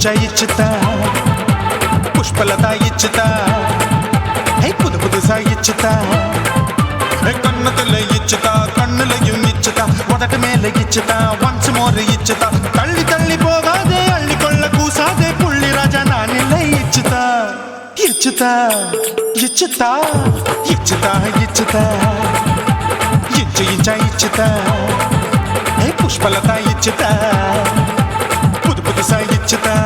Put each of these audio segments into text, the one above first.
ఇంచా ఇచ్చుతా పుష్పలత ఇచ్చుతా புது புதுசா இச்சுதா கண்ணத்துல இச்சுதா கண்ணுலையும் இச்சுதா உதட்டு மேல இச்சுதா ஒன்ஸ் மோர் இச்சுதா தள்ளி தள்ளி போகாதே அள்ளி கொள்ள கூசாதே புள்ளி ராஜா நான் இல்லை இச்சுதா இச்சுதா இச்சுதா இச்சுதா இச்சுதா இச்சு இச்சா இச்சுதா புஷ்பலதா இச்சுதா புது புதுசா இச்சுதா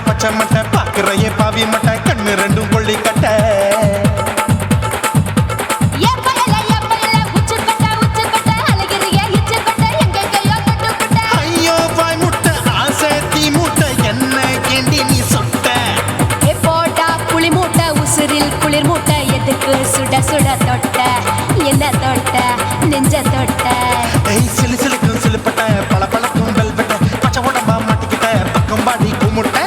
பச்சை மட்டை பாக்குறையே பாவி மட்டை கண்ணு ரெண்டும் கொள்ளி கட்ட ஐயோ வாய் முட்டை ஆசை தீ மூட்டை என்ன கேண்டி நீ சொட்ட போட்டா புளி மூட்டை உசுரில் குளிர் மூட்டை எதுக்கு சுட சுட தொட்ட என்ன தொட்ட நெஞ்ச தொட்ட சிலு சிலுக்கும் சிலுப்பட்ட பல பழக்கும் வெல்வெட்ட பச்சை உடம்பா மாட்டிக்கிட்ட பக்கம் பாடி குமுட்ட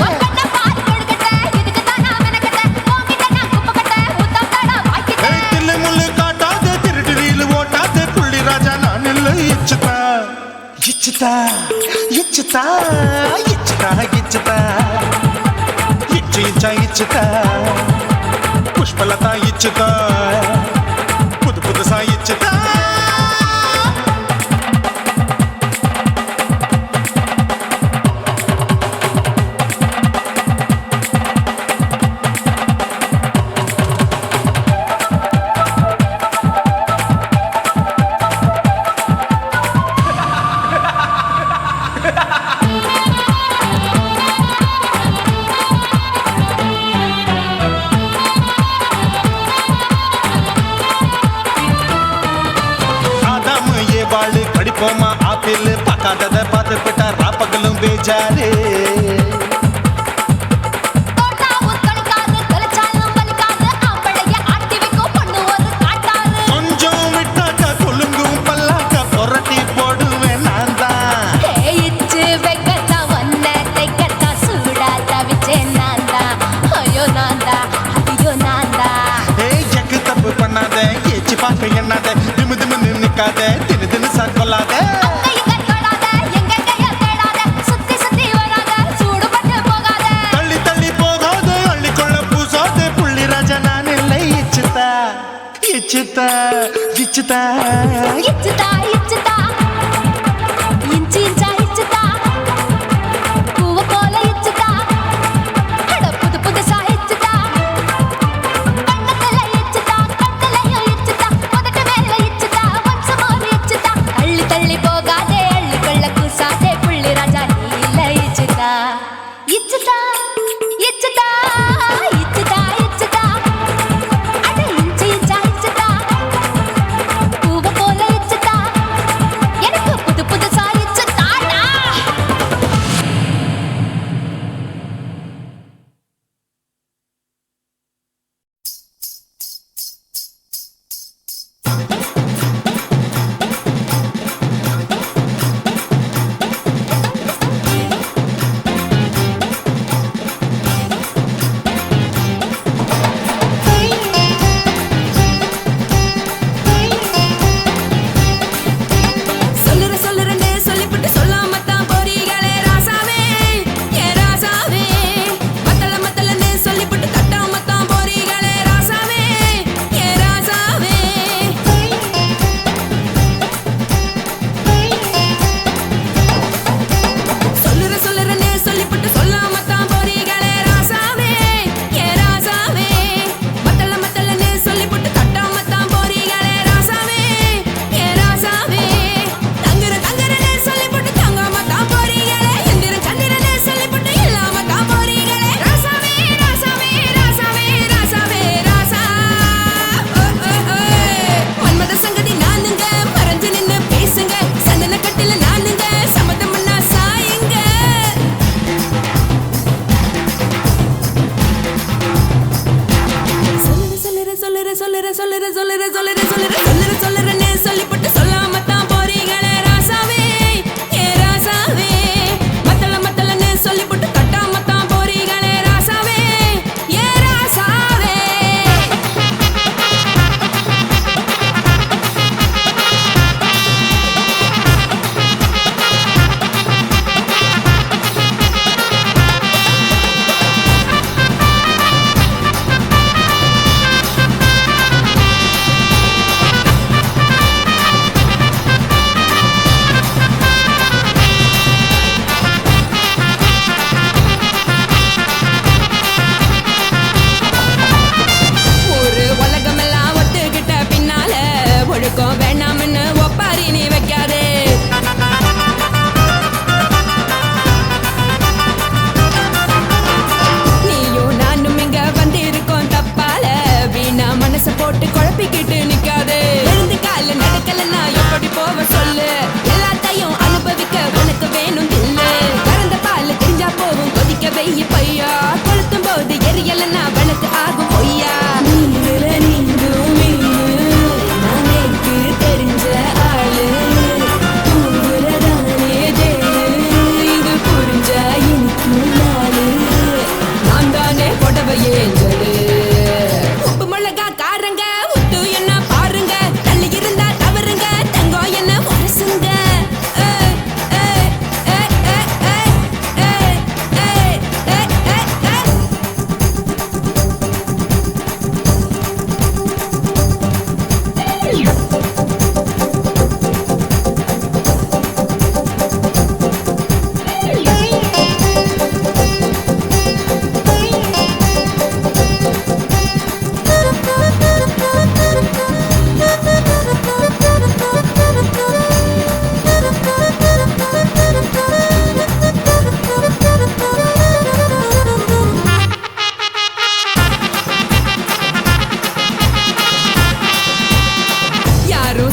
இச்சுதா இச்சுதா இச்சுதா இச்சுதா இச்சு இச்சா இச்சுதா புஷ்பலதா இச்சுதா புது புதுசா இச்சுதா படிப்போமா ஆப்பிள் பார்க்காதத பார்த்து விட்டா ராப்பகலும் பேஜாரு கொஞ்சம் விட்டாக்க கொலுங்கும் பல்லாக்க புரட்டி போடுவேன் நான் தான் இச்சு வைக்கத்தா வந்த தைக்கத்தா சூடா தவிச்சேன் நான் தான் ஐயோ நான் தான் ஐயோ நான் தான் எக்கு தப்பு பண்ணாத ஏச்சு பார்க்க எண்ணாத திமு திமு நிக்காத தினு தினு சாக்கொள்ளாத தள்ளி தள்ளி போகாத அள்ளி கொள்ள பூசாத புள்ளி ராஜா நான் இல்லை இச்சுதா இச்சுதா இச்சுதா இச்சுதா இச்சுதா இஞ்சி இஞ்சா இச்சுதா பூவ போல இச்சுதா புது புதுசா இச்சுதா கண்ணத்துல இச்சுதா கண்ணலையும் இச்சுதா உதட்டு மேல இச்சுதா ஒன்ஸ் மோர் இச்சுதா தள்ளி தள்ளி போகாதே அள்ளி கொள்ள கூசாதே புள்ளி ராஜா நீ இல்ல இச்சுதா இச்சுதா இச்சுதா இச்சுதா இச்சுதா அட இஞ்சி இஞ்சா இச்சுதா பூவ போல இச்சுதா சொல்லுறேன்னு சொல்லிப்பட்டு சொல்லாம தான் போறீங்களே ராசாவே ஏ ராசாவே மத்தளன்னு சொல்லிப்பட்டு தட்டாம தான் போறீங்களே ராசாவே ஏ ராசாவே வேணாம்னு ஒப்பாரி நீ வைக்காதே நீயும் நானும் இங்க வந்து இருக்கோம் தப்பால வீணா மனச போட்டு குழப்பிக்கிட்டு நிக்காதே எழுந்து கால நடக்கலன்னா எப்படி போவ சொல்லு எல்லாத்தையும் அனுபவிக்க உனக்கு வேணும் இல்ல கறந்த பால் தெரிஞ்சா போகும் கொதிக்க வெய்ய பையா கொளுத்தும் போது எரியலன்னா வழக்கு ஆகும் பொய்யா உப்பு மிளகா காரங்க உத்து என்ன பாருங்க தள்ளி இருந்தா தவறுங்க தங்கம் என்ன உரசுங்க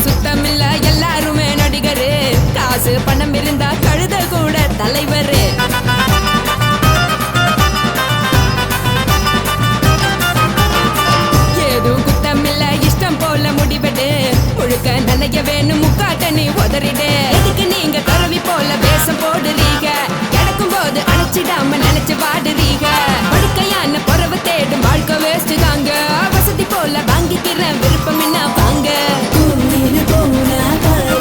சுத்தமில்ல எல்லாருமே நடிகரு காசு பணம் இருந்தா கழுத கூட தலைவரு ஏதும் குத்தமில்ல இஷ்டம் போல முடிவெடு முழுக்க நனைய வேணும் முக்காட்ட நீ உதறிடு எதுக்கு நீங்க கருவி போல வேஷம் போடுறீங்க கிடக்கும் போது அணைச்சிடாம நினைச்சு வாடுறீங்க படுக்கையான பறவை தேடும் வாழ்க்கை வேஸ்ட் தாங்க வசதி போல வாங்கிக்கிற விருப்பம் என்ன வாங்க போனா பாரு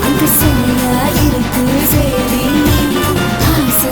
அந்த சமையா இருக்கு சரி ஆசை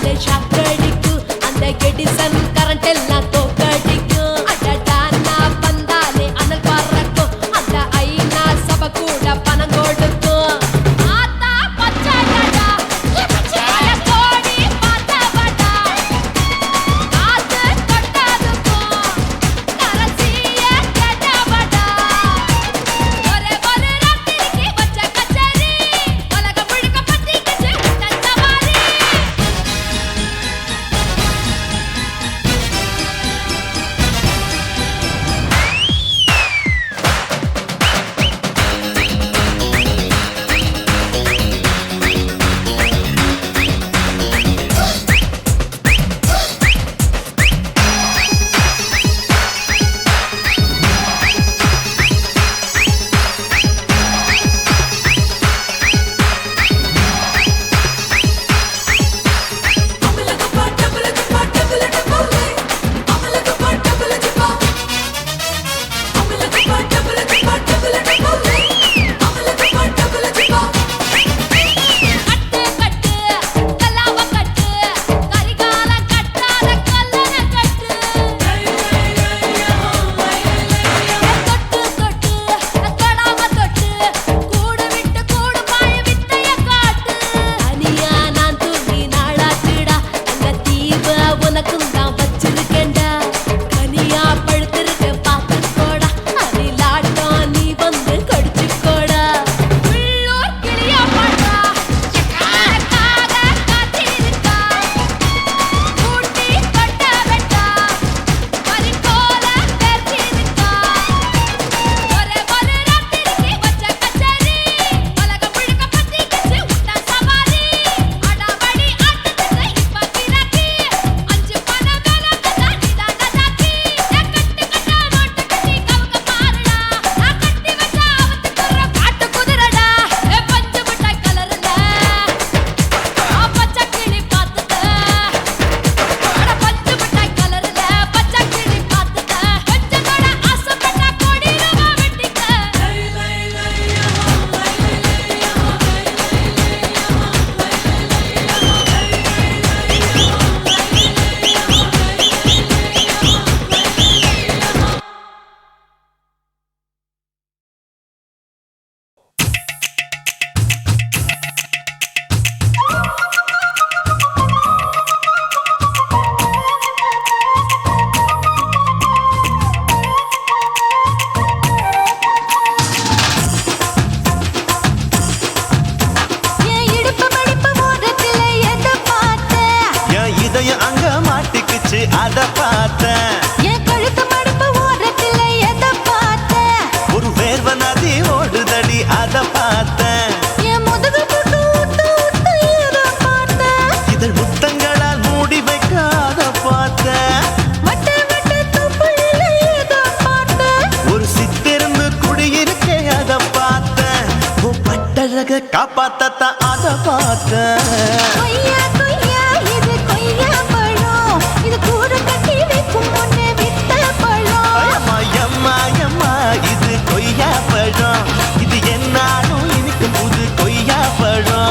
அது ஷாக் அடிக்கும் அந்த எடிசன் கரண்ட் எல்லாம் தோக்கடிக்கும் அடடா நான் வந்தாலே அனல் பறக்கும் அந்த ஐநா சபை கூட பணம் கொடுக்கும் ஆத்தா பச்சைடா பல கோடி பார்த்தவடா காத்து தொட்டதுக்கும் கரசிய கேட்டவடா ஒரே ஒரு ராத்திரிக்கு வச்ச கச்சேரி உலகம் முழுக்க பத்திக்கிச்சு விட்ட சவாரி கட்டு கட்டு கல்லாவ கட்டு கரிகால கட்டாத கல்லன கட்டு தொட்டு தொட்டு தொடாம தொட்டு கூடு விட்டு கூடு பாய வித்தைய காட்டு தனியா நான் தூங்கி நாளாச்சுடா அந்த தீவ உனக்கும் தான் வச்சிருக்கேன்டா கனியா பழுத்திருக்க பார்த்துக்கோடா அதிலாட்டம் நீ வந்து கடிச்சுக்கோடா உள்ளூர் கிளியா பாட்டா எனக்காக காத்திருக்கா கூட்டி கொட்ட வெட்டா பறிக்கோல பேசிருக்கா ஒரே ஒரு ராத்திரிக்கு வச்ச கச்சேரி உலகம் முழுக்க பத்திக்கிச்சு விட்ட சவாரி அடாவடி ஆட்டத்துக்கு இப்ப கிராக்கி அஞ்சு பண வேலை கதா நிதான தாக்கி கட்டு கட்டா நோட்டு கட்டி கவுக்க பாருடா நான் கட்டி வச்ச அவத்துக்குற காட்டு குதிரடா பஞ்சு மிட்டாய் கலர்ல பச்சை கிளி பார்த்துட்ட அட பஞ்சு மிட்டாய் கலர்ல பச்சை கிளி பார்த்துட்ட கொஞ்சம் கூட ஆசைப்பட்டா கோடி ரூபா வெட்டிக்க என் இடுப்பு மடிப்பு ஓரத்துல எதை பார்த்தேன் என் இதயம் அங்க மாட்டிக்குச்சு அத பார்த்தேன் என் கழுத்து மடிப்பு ஓரத்துல எதை பார்த்தேன் ஒரு வேர்வ நதி ஓடுதடி அத பார்த்தேன் என் முதுகு போட்டு ஊத்து ஊத்து எதை பார்த்தேன் இதழ் முத்தங்களால் மூடி வைக்க அத பார்த்தேன் வட்ட வட்ட தொப்புள்ள எதை பார்த்தேன் ஒரு சித்திருந்து குடியிருக்கே அத பார்த்தேன் உன் பட்டழக காப்பாத்தத்தான் அத பார்த்தேன் கொய்யா கொய்யா இது கொய்யா பழம் இது கூடு கட்டி வைக்கும் முன்னே வித்த பழம் அம்மா எம்மா எம்மா இது கொய்யா பழம் இது என்னாலும் இனிக்கும் புது கொய்யா பழம்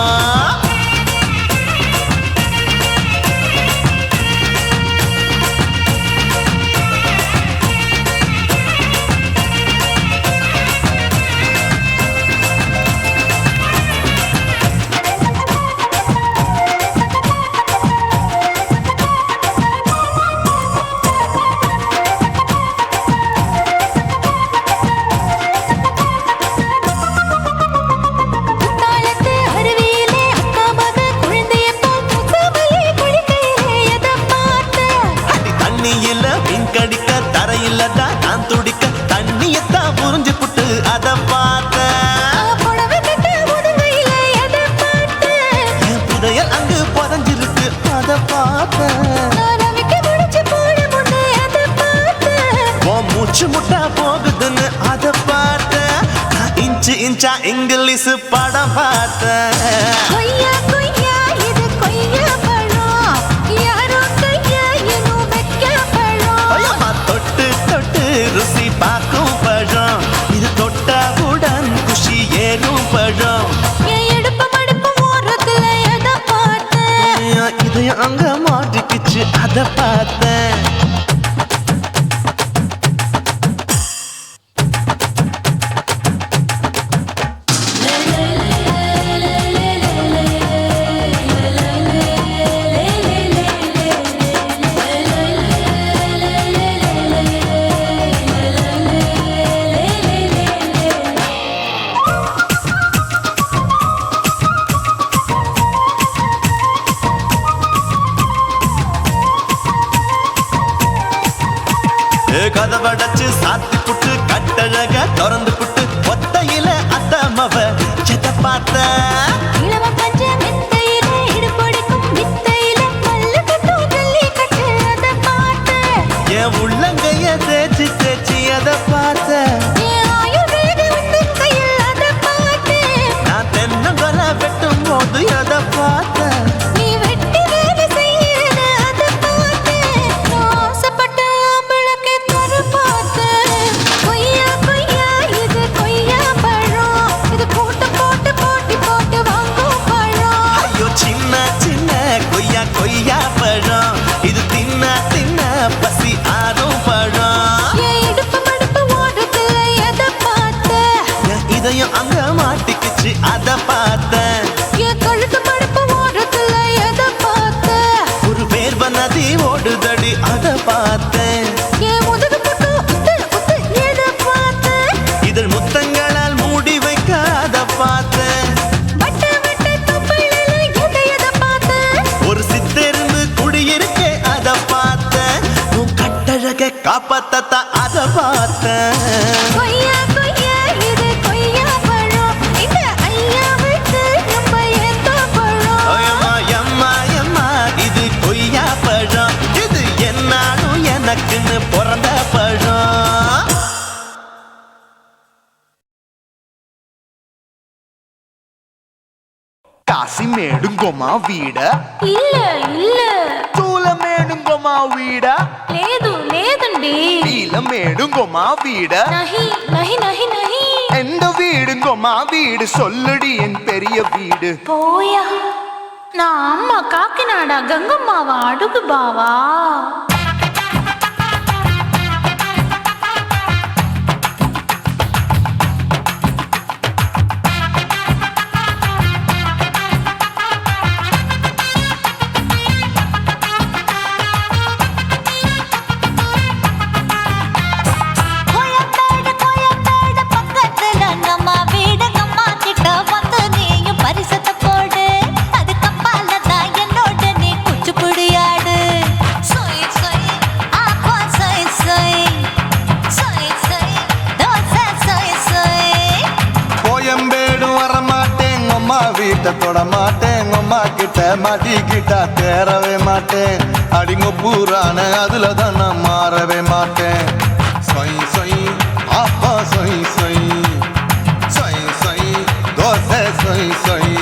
குத்தாலத்து அருவியிலே அக்கா மக குழந்தைய போல் முகமலே குளிக்கையிலே எதை பார்த்தேன் அடி தண்ணியில மீன் கடிக்க தரையில தான் நான் துடிக்க தண்ணியத்தான் புரிஞ்சு புட்டு அத பார்த்தேன் புடவை கட்ட முதுகையிலே எதை பார்த்தேன் என் புதையல் அங்கு புதஞ்சிருக்கு அத பார்த்தேன் நான் ரவிக்கு முடிச்சு போட முன்னே எதை பார்த்தேன் உன் மூச்சு முட்டா போகுதுன்னு அத பார்த்தேன் நான் இன்ச்சு இன்ச்சா இங்கிலீஷ் படம் பார்த்தேன் கொய்யா கொய்யா இது கொய்யா பழம் யாரோ கையா இன்னும் வைக்க பழம் ஐயம்மா தொட்டு தொட்டு ருசி பார்க்கும் பழம் இது தொட்டவுடன் குஷி ஏறும் பழம் என் இடுப்பு மடுப்பு ஓரத்துல எதை பார்த்தேன் இதயம் அங்க அங்க மாட்டிக்கிச்சு அத பார்த்தேன். கதவடைச்சு சாத்தி புட்டு கட்டழக திறந்து புட்டு ஒத்தையில அத்தமவ செத்த பார்த்த இளவ பஞ்ச மெத்தையில இடுப்பொடிக்கும் வித்தையில மல்லு கட்டும் ஜல்லி கட்டு அத பார்த்த என் உள்ளங்கைய தேய்ச்சி தேய்ச்சி அத பார்த்த என் ஆயுர்வேத உந்தன் கையில் அத பார்த்த நான் தென்னங்கொலை வெட்டும் போது அத பார்த்த நீ வெட்டி வேலை செய்யறது அத பார்த்த ஆசைப்பட்ட ஆம்பளுக்கு தர பார்த்த கொய்யா கொய்யா இது கொய்யா பழம் இது கூட்டு போட்டு போட்டி போட்டு வாங்கும் பழம் ஐயோ சின்ன சின்ன கொய்யா கொய்யா பழம் இது தின்ன தின்ன பசி ஆறும் பழம் என் இடுப்பு மடுப்பு ஓடுறதுல எதை பார்த்த என் இதயம் அங்க மாட்டிக்கிச்சு அத பார்த்தேன். என் கழுத்து மடுப்பு ஓடுறதுல எதை பார்த்த ஒரு வேர்வ நதி ஓடுதடி அத பார்த்தேன். என் முதுகு புட்டு உத்து உத்து எதை பார்த்த இதழ் முத்தங்களால் மூடி வைக்க அத பார்த்தேன். வட்ட வட்ட தொப்பையில எதை பார்த்த ஒரு சித்தெருந்து குடியிருக்கே அத பார்த்தேன். உன் கட்டழக காப்பாத்தத்தா அத பார்த்தேன். கொய்யா கொய்யா இது கொய்யா பழம் இந்த ஐயா விட்டு நம்ம எந்த பழம் அம்மா எம்மா எம்மா இது கொய்யா பழம் இது என்னாலும் எனக்குன்னு பிறந்த பழம். காசி மேடுங்கோமா வீட இல்ல இல்ல தூல மேடுங்கோமா வீட లేదు లేదండి நீல மேடுங்கோமா வீட నహి నహి నహి నహి எந்த வீடுங்கோமா வீடு சொல்லுடி என் பெரிய வீடு. పోయా నా అమ్మ కాకినాడ గంగమ్మావా అడుగు బావా கோயம்பேடு பக்கத்துல நம்ம வீடு அம்மா கிட்ட வந்து நீயும் பரிசத்தை போடு அது கப்பால தான் என்னோட நீ குச்சிப்புடியாடு சொய் சொய் ஆப்பா சொய் சொய் சொய் சொய் தோசை சொய் சொய் கோயம்பேடு வரமாட்டேன் அம்மா வீட்டை தொட மாட்டேன் அம்மா கிட்ட மாட்டிக்கிட்டா தேரவே மாட்டேன். அடிங்க பூரான அதுல தான் நான் மாறவே மாட்டேன். சொய் சொய் அப்பா சொய் சொய் சொய் சொய் தோசை சொய் சொய்.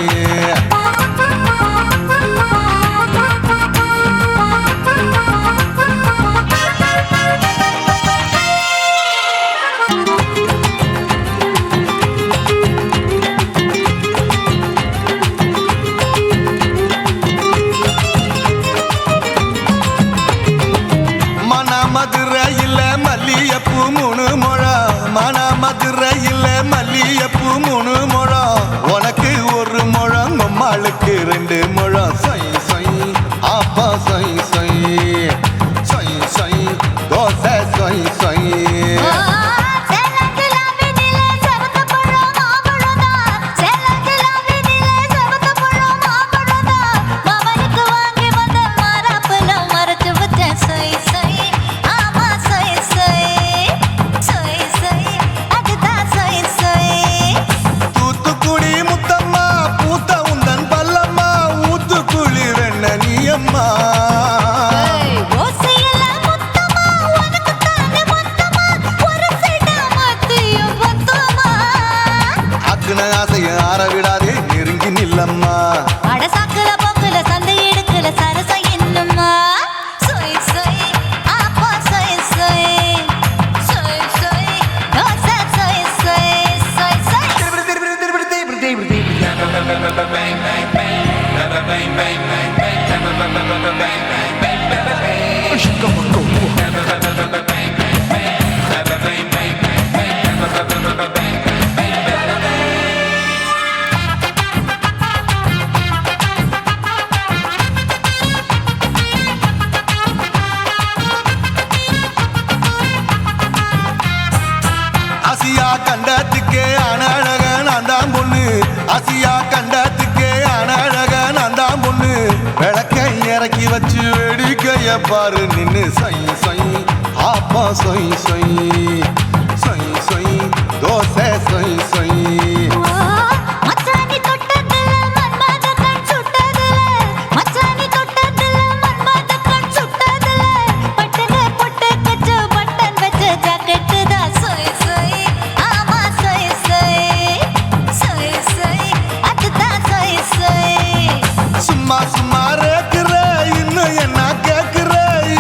மதுரையில் மல்லியப்பூ 3 முழம் மதுரையில் மல்லியப்பூ 3 முழம் உனக்கு 1 முழம் அம்மாளுக்கு 2 முழம். சொய் சொய் அப்பா சொய் சொய் சொய் சொய் தோசை சொய் சொய். தூத்துக்குடி முத்தம்மா பூத்த உந்தன் பல்லம்மா ஊத்துக்குழி வெண்ண நீ அம்மா. வேடிக்கைய பாரு நின்னு சை சை ஆப்பா சை சை சை சை தோசை சை சை மச்சானி தொட்டதுல மன்மத கண் சுட்டதுல மச்சானி தொட்டதுல மன்மத கண் சுட்டதுல பட்டன பொட்டு கச்சு பட்டன் வச்ச ஜாக்கெட் தான் சொய் சொய் ஆமா சொய் சொய் சொய் சொய் அதுதான் சொய் சொய் சும்மா சும்மா ரேக்குற இன்னும் என்ன கேக்குற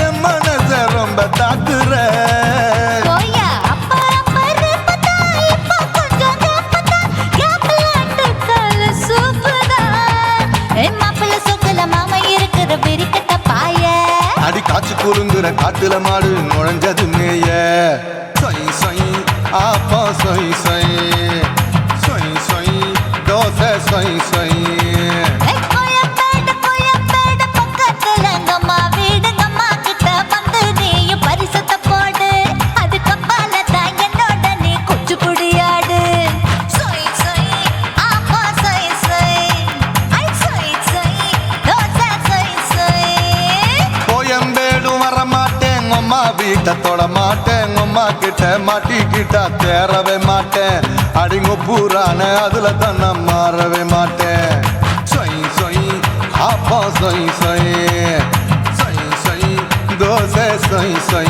என் மனச ரொம்ப தாக்குற கோயா அப்பா அப்பா ரப்பதா இப்ப கொஞ்சம் ரப்பதா கேப்லாட்டு கால சூப்பரா ஏ மாப்பிள்ள சொக்கல மாமா இருக்கிற பெரிக்கட்ட பாய அடி காய்ச்சி குறுங்குற காட்டுல மாடு நுழைஞ்சது மேய சை சை ஆப்பா சை சை சை சை தோசை சை சை கோயம்பேடு பக்கத்துல எங்கம்மா வீடு அம்மா கிட்ட வந்து நீயும் பரிசத்தை போடு அதுக்கப்பால தான் என்னோட நீ குச்சிப்புடியாடு சொய் சொய் ஆப்பா சொய் சொய் ஐ சொய் சொய் தோசை சொய் சொய் கோயம்பேடு வர மாட்டேன் அம்மா வீட்டை தொட மாட்டேன் அம்மா கிட்ட மாட்டிக்கிட்டா தேரவே மாட்டேன் அடிங்க பூரான அதுல தான் நான் மாறவே மாட்டேன் சை சை ஆப்பா சை சை சை சை தோசை சை சை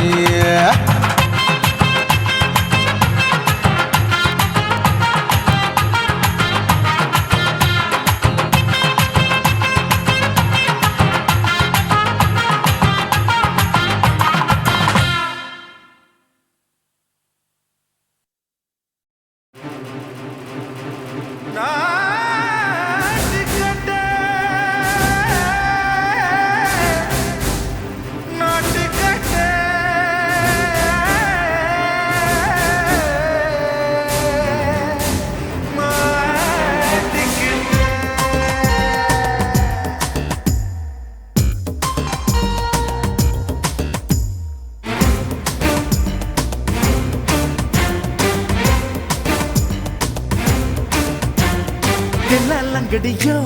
தில்லாலங்கடியோ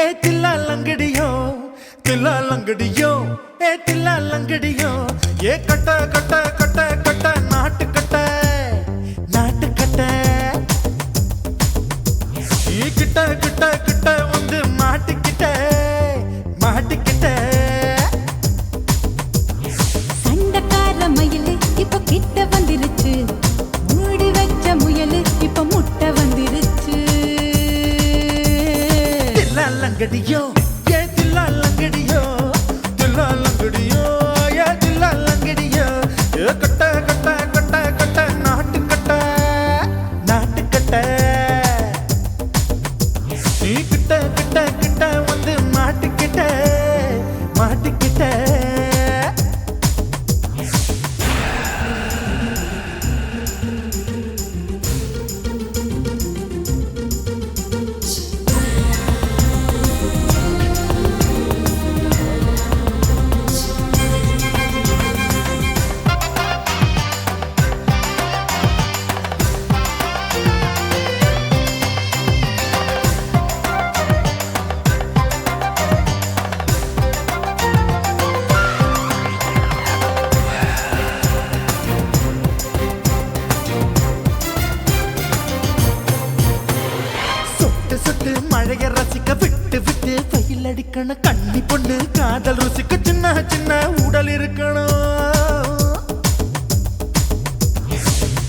ஏ தில்லாலங்கடியோ தில்லாலங்கடியோ ஏ தில்லாலங்கடியோ ஏ கட்ட கட்ட கட்ட கட்ட நாட்டு கட்ட நாட்டு கட்ட நீ கிட்ட கிட்ட கிட்ட வந்து மாட்டிக்கிட்ட மாட்டிக்கிட்ட சண்டக்கார மயிலு இப்ப கிட்ட வந்துருச்சு மூடி வச்ச முயலு இப்ப முட்டை வந்துருச்சு தில்லாலங்கடியோ ஏ தில்லாலங்கடியோ தில்லாலங்கடியோ ஏ தில்லாலங்கடியோ ஏ கட்ட கட்ட கட்ட கட்ட நாட்டு கட்ட நாட்டு கட்ட நீ கிட்ட கிட்ட கிட்ட வந்து மாட்டிக்கிட்ட மாட்டிக்கிட்ட சொட்டு சொட்டு மழைய ரசிக்க விட்டு விட்டு வெயில் அடிக்கணும் கண்ணி பொண்ணு காதல் ருசிக்க சின்ன சின்ன உடல் இருக்கணும்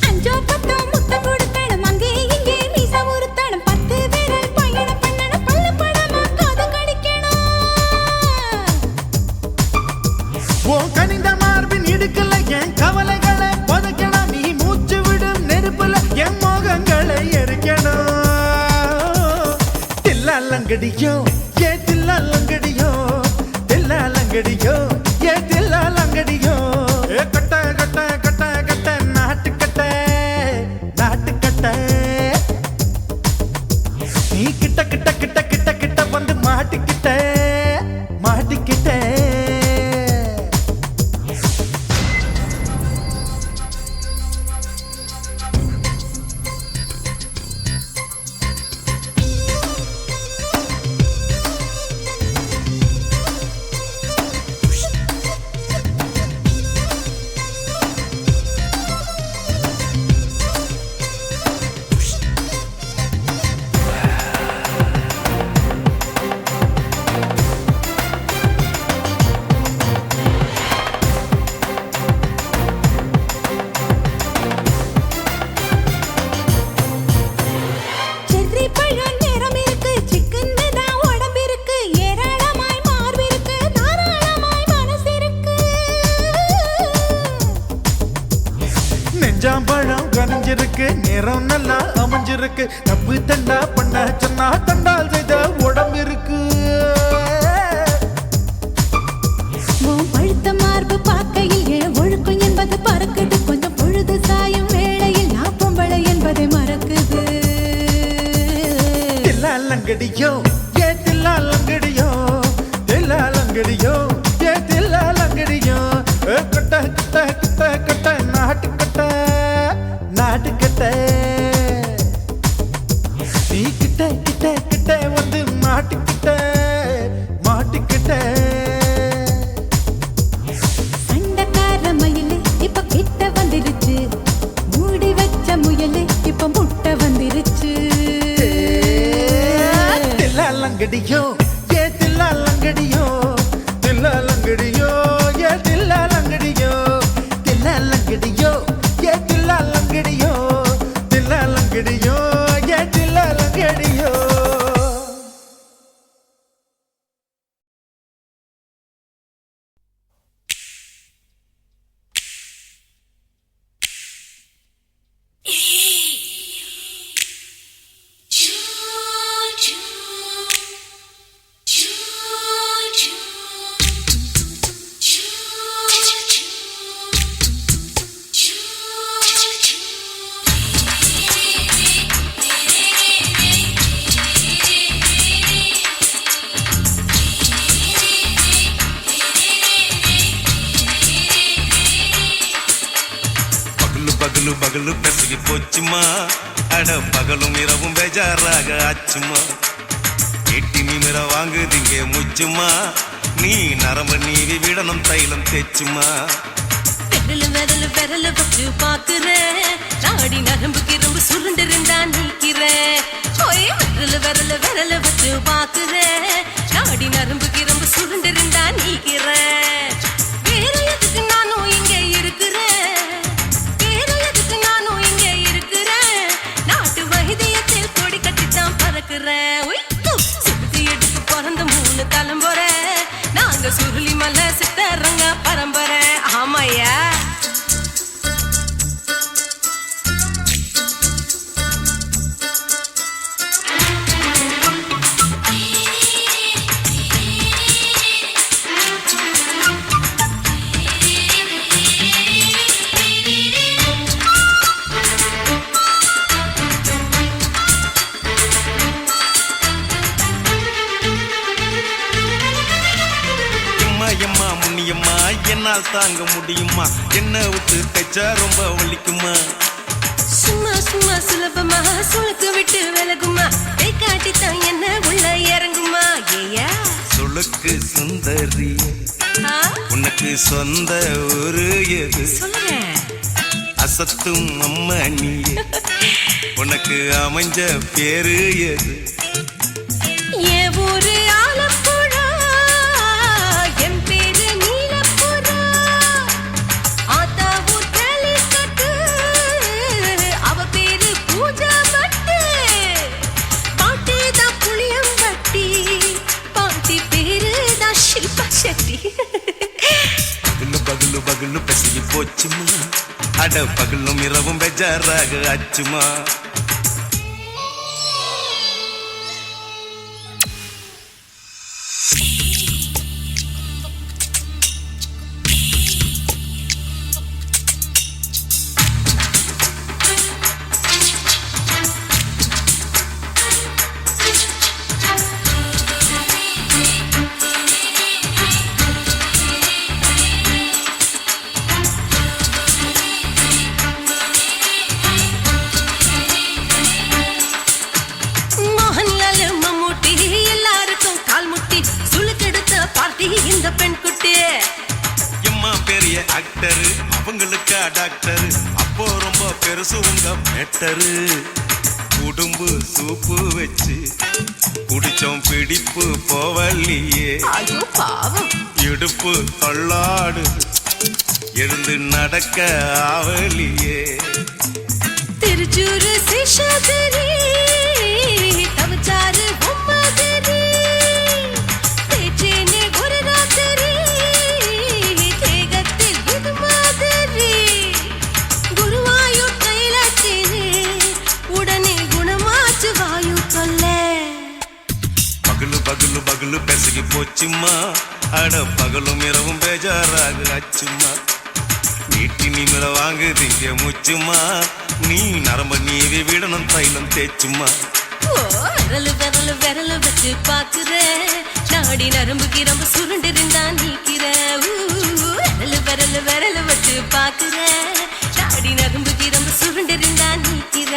அஞ்சோ பத்தோ முத்தம் கொடுக்கணும் அங்கே இங்கே மீசா உருத்தணும் 10 விரல் பயணம் பண்ணணும் பல்ல படமா காது கடிக்கணும் உன் கனிந்த மார்பின் இடுக்கல என் கவலைகளை புதைக்கணும் நீ மூச்சு விடும் நெருப்புல என் மோகங்களை எரிக்கணும் தில்லாலங்கடியோ ஏ தில்லாலங்கடியோ தில்லாலங்கடியோ ஏ தில்லாலங்கடியோ ஏ கட்ட கட்ட கட்ட கட்ட நாட்டு கட்ட நாட்டு கட்ட நீ கிட்ட கிட்ட கிட்ட கிட்ட கிட்ட வந்து மாட்டிக்கிட்ட மாட்டிக்கிட்ட விளைஞ்சிருக்கு, நேரம் நல்லா அமைஞ்சிருக்கு. தப்பு தண்டா பண்ண சொன்னா தண்டால் செய்த உடம்பு இருக்கு. உன் பழுத்த மார்பு பார்க்கையில் என் ஒழுக்கம் என்பது பறக்குது. கொஞ்சம் பொழுது சாயும் வேளையில் நான் பொம்பளை என்பதை மறக்குது. தில்லாலங்கடியோ ஏ தில்லாலங்கடியோ, தில்லாலங்கடியோ ஏ தில்லாலங்கடியோ. கட்ட கட்ட கட்ட கட்ட நாட்டு கட்ட நாட்டு கட்ட. நீ கிட்ட கிட்ட கிட்ட வந்து மாட்டுக்கிட்ட மாட்டுக்கிட்ட. சண்டைக்கார மயிலு இப்ப கிட்ட வந்துருச்சு, மூடி வச்ச முயலு இப்ப முட்டை வந்துருச்சு. தில்லாலங்கடியோ ஏ தில்லாலங்கடியோ, தில்லாலங்கடியோ ஏ தில்லாலங்கடியோ, தில்லாலங்கடியோ ஏ தில்லாலங்கடியோ, தில்லாலங்கடியோ ஏ தில்லாலங்கடியோ. பகலு பகலு பெசகி போச்சுமா, அட பகலும் இரவும் பேஜாராக ஆச்சுமா. எட்டி நிமிர வாங்குதிங்க முச்சுமா, நீ நரம்பு நீவி விடணும் தைலம் தேச்சுமா. விரலு விரலு விரலு வச்சு பாக்குறேன், நாடி நரம்பு கிரம்பு சுருண்டு இருந்தா நீக்கிறேன். விரலு விரலு விரலு வச்சு பாக்குறேன், நாடி நரம்பு கிரம்பு சுருண்டு இருந்தா நீக்கிறேன். வேற எதுக்கு நானும் இங்க இருக்கிறேன், வேற எதுக்கு நானும் இங்க இருக்கிறேன். நாட்டு வைத்தியத்தில் கொடி கட்டித்தான் பறக்கிறேன். சுத்தி எடுத்து பிறந்த 3 தலைமுறை, நாங்க சுருளி மலை சித்தரங்க பரம்பரை. ஆமாய்யா. எம்மா முன்னியம்மா என்னால் தாங்க முடியுமா, என்ன விட்டு தைச்சா ரொம்ப வலிக்குமா. சும்மா சும்மா சுலபமா சுளுக்கு விட்டு விலகுமா, கை காட்டித்தான் என்ன உள்ள இறங்குமா. ஏயா சுளுக்கு சுந்தரி உனக்கு சொந்த ஊரு எது, சொல்றேன். அசத்தும் அம்மா நீ உனக்கு அமைஞ்ச பேரு எது. என் ஊரு ஆலப்புழா, என் பேரு நீலப்புறா. ஆத்தா ஊர் கேலிக்கட்டு, அவ பேரு பூஜா பட்டு. பாட்டி தான் புளியம்பட்டி, பாட்டி பேரு தான் ஷில்பா செட்டி. பகலு பகலு பகலு பெசகி போச்சுமா, அட பகலும் இரவும் பெஜாராக ஆச்சுமா. இந்த பெண் குட்டி எம்மா பெரிய ஆக்டர், அவங்களுக்கா டாக்டர், அப்போ ரொம்ப பெருசு உங்க மேட்டரு. உடும்பு சூப்பு வச்சு குடிச்சோம் பிடிப்பு போவல்லையே. ஐயோ பாவம். இடுப்பு தள்ளாடு எழுந்து நடக்க ஆவலியே. திருச்சூரு சிஷாதிரி தவச்சாரு பொம்மதிரி, தேச்சேனே ஒரு ராத்திரி தேகத்தில் இது மாதிரி. குருவாயூர் கைலாச்சி போச்சுமா அட பகலும் இரவும் பேஜாராக ஆச்சுமா நீட்டி நிமிர வாங்குதீங்க முச்சுமா நீ நரம்ப நீவி விடணும் தைலம் தேச்சுமா விரலு விரலு விரலு வச்சு பாக்குற நாடி நரம்பு கிரம்பு சுருண்டு இருந்தா நீக்கிற விரலு விரலு விரலு வச்சு பாக்குற நாடி நரம்பு கிரம்பு சுருண்டு இருந்தா நீக்கிற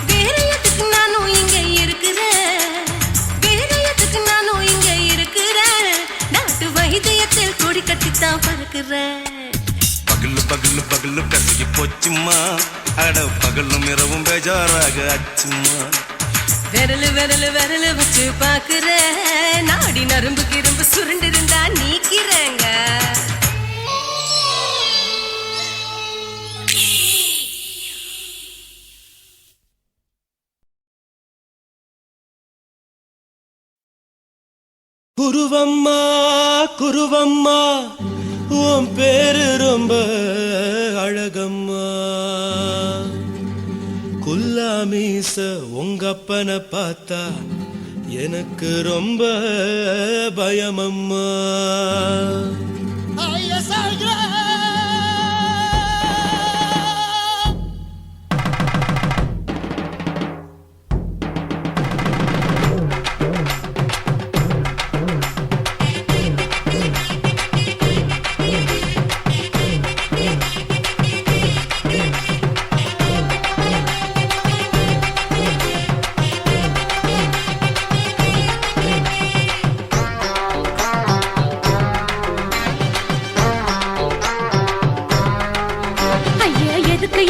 வேற எதுக்கு நானும் இங்க இருக்கிறேன் வேற எதுக்கு நானும் இங்க இருக்கிறேன் நாட்டு வைத்தியத்தில் கொடி கட்டித்தான் பறக்குறேன் பகலு பகலு பகலு கசகி போச்சுமா அட பகலும் இரவும் பேஜாராக ஆச்சுமா விரலு விரலு விரலு வச்சு பாக்குற நாடி நரம்பு கிரும்பு சுருண்டு இருந்தா நீக்கிறேங்க குருவம்மா குருவம்மா உன் பேரு ரொம்ப அழகம்மா குல்லாமீச உங்கப்பனை பார்த்தா எனக்கு ரொம்ப பயமம்மா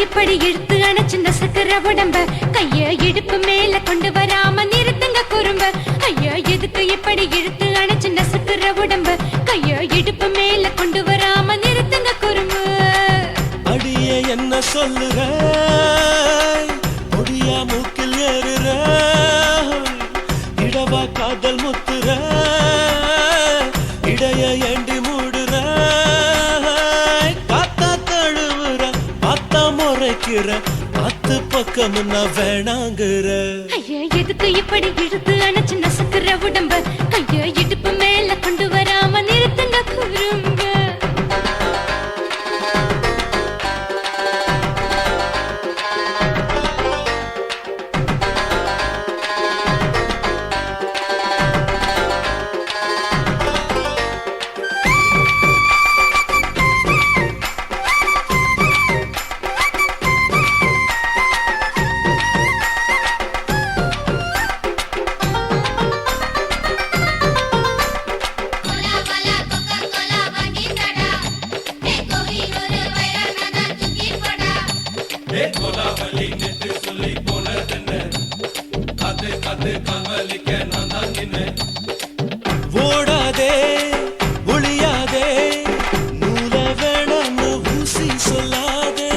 இப்படி இழுத்து அணைச்சு நசுக்கிற உடம்ப கைய இடுப்பு மேல கொண்டு வராம நிறுத்துங்க குறும்ப ஐயா எதுக்கு இப்படி இழுத்து அணைச்சு நசுக்கிற உடம்ப கைய இடுப்பு மேல கொண்டு வராம நிறுத்துங்க குறும்பு அடியே என்ன சொல்லுற பொடியா மூக்கில் ஏறுற இடவா காதல் முத்துற இடைய ஏண்டி மூடுற காத்தா தழுவுற பார்த்தா முறைக்கிற பத்து பக்கம் நான் வேணாங்குற ஐயா எதுக்கு இப்படி இழுத்து அணைச்சு நசுக்கிற உடம்ப கைய இடுப்பு மேல கொண்டு வராம நிறுத்துங்க குறும்ப ஓடாதே ஒளியாதே நூல வேணான்னு ஊசி சொல்லாதே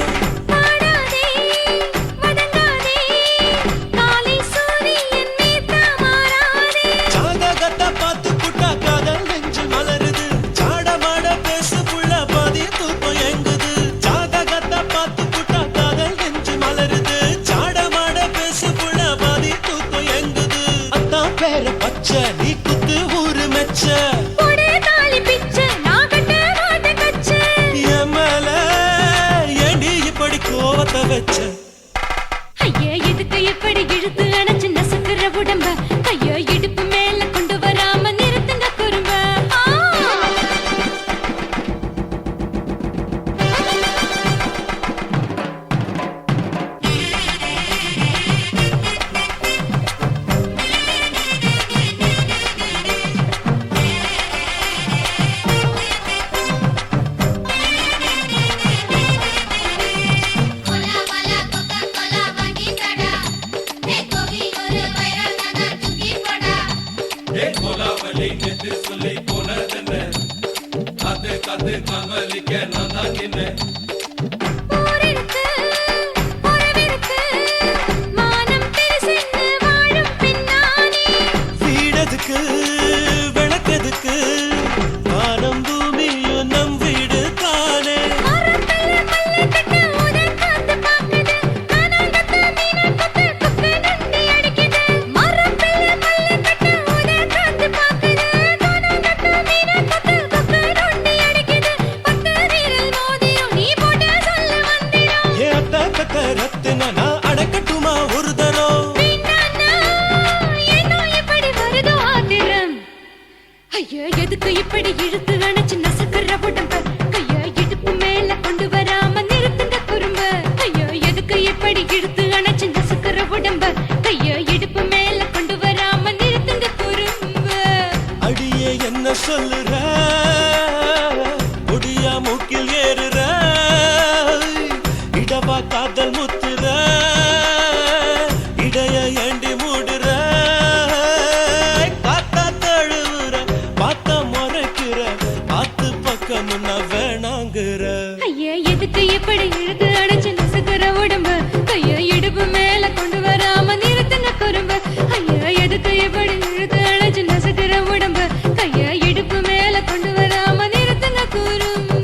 ஜாதகத்தை பார்த்து புட்டா காதல் நெஞ்சு மலருது சாடமாட பேசு புள்ள பாதி தூக்கம் எங்குது ஜாதகத்தை பார்த்து புட்டா காதல் நெஞ்சு மலருது சாடமாட பேசு புள்ள பாதி தூக்கம் எங்குது அத்தான் பேரு பச்சை நீ குத்து ஊரு மெச்ச என் மேல ஏண்டி இப்படி கோவத்தை வச்ச ஐயா எதுக்கு இப்படி இழுத்து அணைச்சு நசுக்கிற உடம்ப கையோ இடுப்பு மேல கொண்டு வராம நிறுத்துங்க குறும்ப ஊரிருக்கு, உறவிருக்கு, மானம் பெருசென்னு வாழும் பின்னானே. வீடதுக்கு விளக்கதுக்கு வானம் பூமியும் நம் வீடு தானே மரத்துல மல்லி கட்டு உதல் காத்து பாக்குது. கானாங்கத்து மீனாங்கத்து குக்கு நண்டி அடிக்குது. மரத்துல மல்லி கட்டு உதல் காத்து பாக்குது. கானாங்கத்து வேணும்னா வேணாங்கிற ஐயா எதுக்கு இப்படி இழுத்து அடைச்சு நசுக்கிற உடம்பு கைய இடுப்பு மேல கொண்டு வராம நிறுத்துங்க குறும்பு ஐயா எதுக்கு இப்படி இழுத்து அடைச்சு நசுக்கிற உடம்பு கைய இடுப்பு மேல கொண்டு வராம நிறுத்துங்க குறும்பு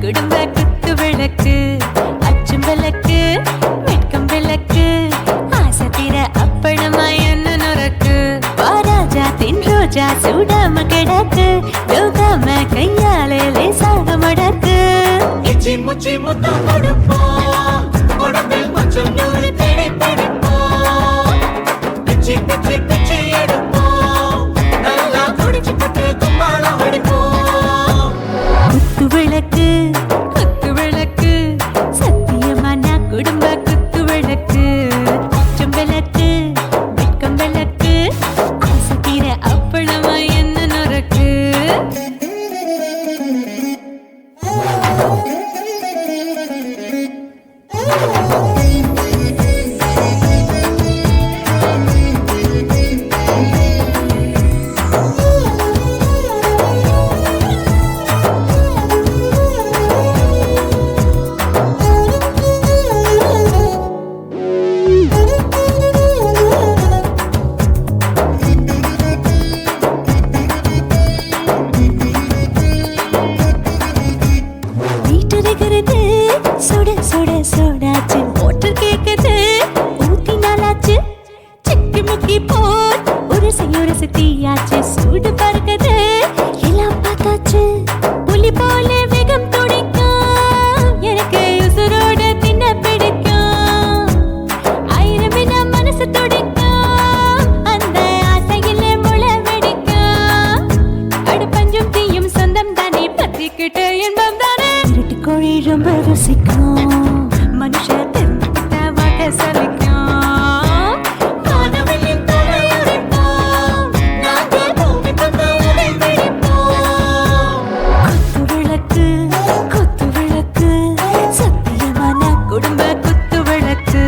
குடும்ப குத்து விளக்கு அச்சும் விளக்கு வெட்கம் விளக்கு ஆசை தீர அப்பளமா என்ன நுறக்கு வாராஜா தின் ரோஜா சூடாம கிடக்கு யோகாம கையாலே லேசாக மடக்கு இச்சி முச்சி முத்தம் கொடுப்போம் உடம்பில் மச்சம் நூறு தேடி பிடிப்போம் பிச்சி பிச்சி பிச்சி எடுப்போம் நல்லா குடிச்சு பட்டு கும்பாலம் அடிப்போம் குத்து விளக்கு குத்து விளக்கு சத்தியமான குடும்ப குத்து விளக்கு அச்சும் விளக்கு வெட்கம் விளக்கு ஆசை தீர அப்பளமா என்ன நுறக்கு சுட சுட சோடாச்சு மோட்டர் கேக்குது ஊத்தி நாளாச்சு சிக்கி முக்கி போர் உரசி தீயாச்சு சூடு பறக்குது எல்லாம் பார்த்தாச்சு புலி போல வேகம் துடிக்கும் எனக்கு உசுரோட தின்ன பிடிக்கும் ஆயிரம் மனசு துடிக்கும் அந்த ஆசையில முளை வெடிக்கும் அடு பஞ்சும் தீயும் சொந்தம் தானே பத்திக்கிட்டு இன்பம் தானே இருட்டு கோழி ரொம்ப ருசிக்கும் மனுஷ தெரிஞ்சுக்கிட்ட வாக்க சலிக்கும் காணவெளியின் தலையுடைப்போம் நாங்கள் பூமி தந்த உடை வெடிப்போம் குத்து விளக்கு சத்தியமான குடும்ப குத்து விளக்கு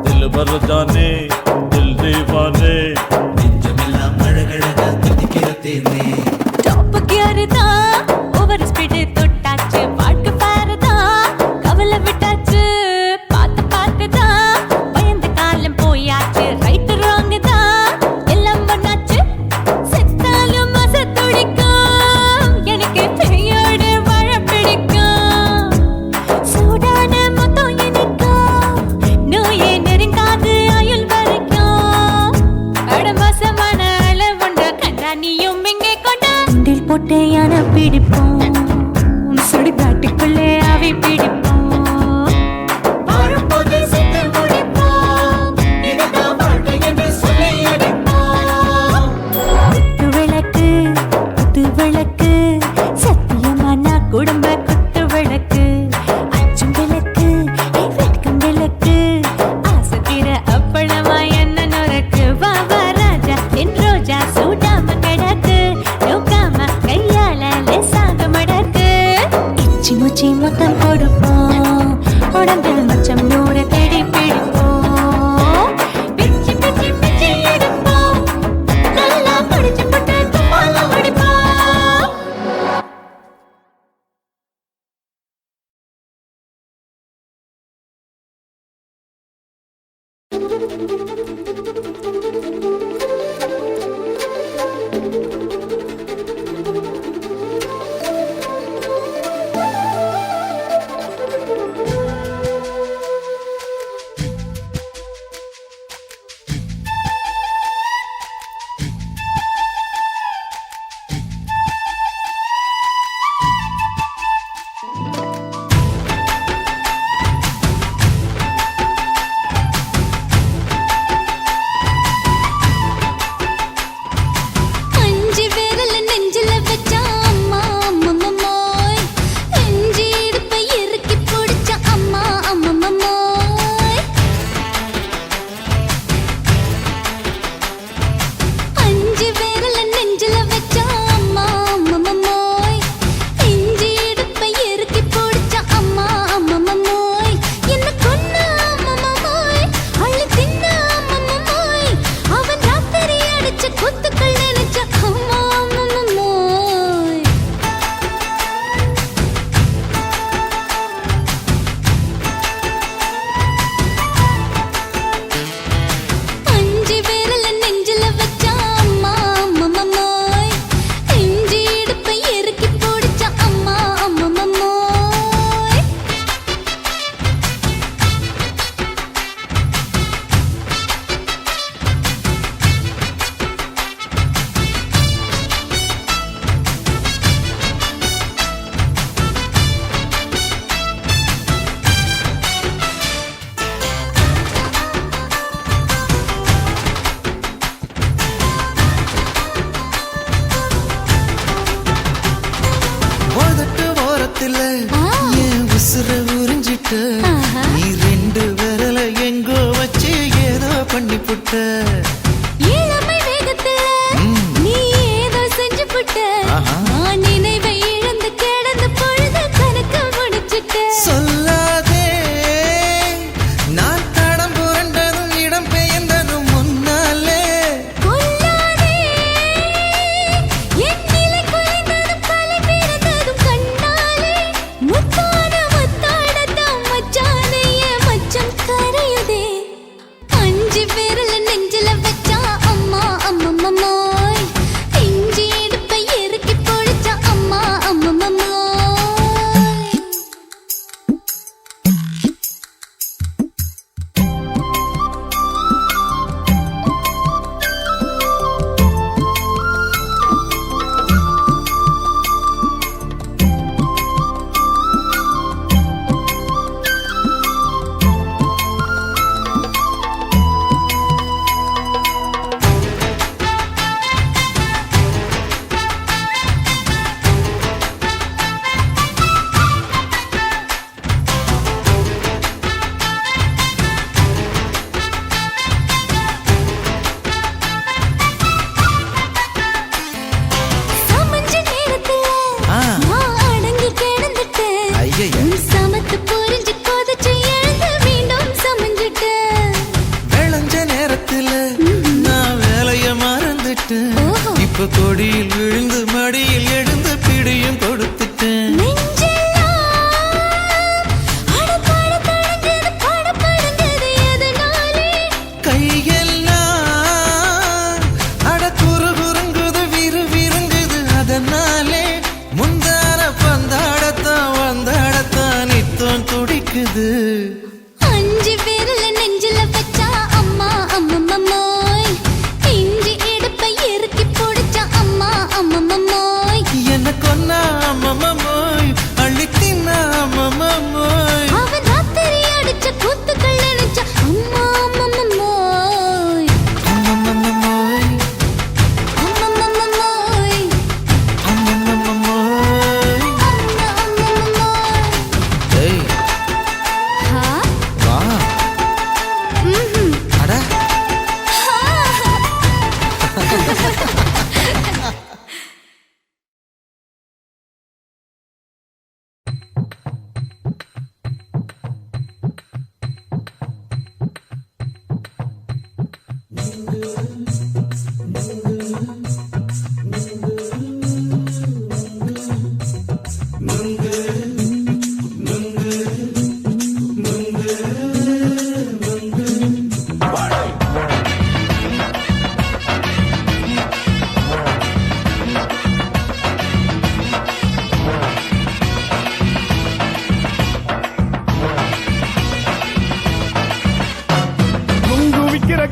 दिल भर जाने दिल दीवाने நெஞ்சமெல்லாம் அழகழகா தித்திக்கிறதேனே டாப் கியர் தான் ஓவர் ஸ்பீடு தொட்டாச்சு வாழ்க்கை பாரு தான் கவலை விட்டாச்சு பார்த்து தான் பயந்து காலம் போயாச்சு ரைட் ராங் தான் எல்லாம் பண்ணாச்சு செத்தாலும் மச துடிக்கும் எனக்கு பெரியோட வாழ பிடிக்கும் சூடான மொத்தம் எனக்கும் நோயே நெருங்காது ஆயுள் வரைக்கும் அடமோசமான அளவுண்ட கண்டா நீயும் இங்கே கொண்டா உண்டில் போட்டு யானை பிடிப்போம் சுடுகாட்டுக்குள்ளே அவை பிடிப்போம் வாழும்போது செத்து முடிப்போம் இதுதான் வாழ்க்கை என்று சொல்லி அடிப்போம் குத்து விளக்கு சத்தியமான குடும்ப குத்து விளக்கு அச்சும் விளக்கு வெட்கம் விளக்கு ஆசை தீர அப்பளமா என்ன நுறக்கு வா ராஜா என் ரோஜா சூடாம கிடக்கு நோக்காம கையால லேசாக மடக்கு இச்சி முச்சி மொத்தம் கொடுப்போம் உடம்பில் மச்சம் நூறு தேடி பிடிப்போம் பிச்சி பிச்சி பிச்சி எடுப்போம் நல்லா படிச்சு பட்டு கும்பாலம் அடிப்போம் அஞ்சு விரல் நெஞ்சில வச்சா அம்மா அம்மம்மம்மோய் இஞ்சி இடுப்பை இறுக்கி பொடிச்சா அம்மா அம்மம்மம்மோய் இப்ப கொடியில் விழுந்து மடியில் எழுந்து பிடியும் கொடுத்துட்டேன் கையெல்லாம் அட குறுகுறுங்குது விறுவிறுங்குது அதனாலே முந்தான பந்தாடத்தான் வந்தாடத்தான் நித்தம் துடிக்குது அஞ்சு விரல் நெஞ்சில வச்சா அம்மா அம்மம்மம்மோய் இஞ்சி இடுப்பை இறுக்கி பொடிச்சா அம்மா அம்மம்மம்மோய் என்ன கொன்னா அம்மம்மம்மோய் அள்ளி தின்னா அம்மம்மம்மோய் அவன் ராத்திரி அடிச்ச கூத்துக்கள் நினைச்ச அம்மா அம்மம்மம்மோய் அம்மம்மம்மோய் அம்மம்மம்மோய் அம்மம்மம்மோய் அம்மா அம்மம்மம்மோய் ஏய் ஹா வா அட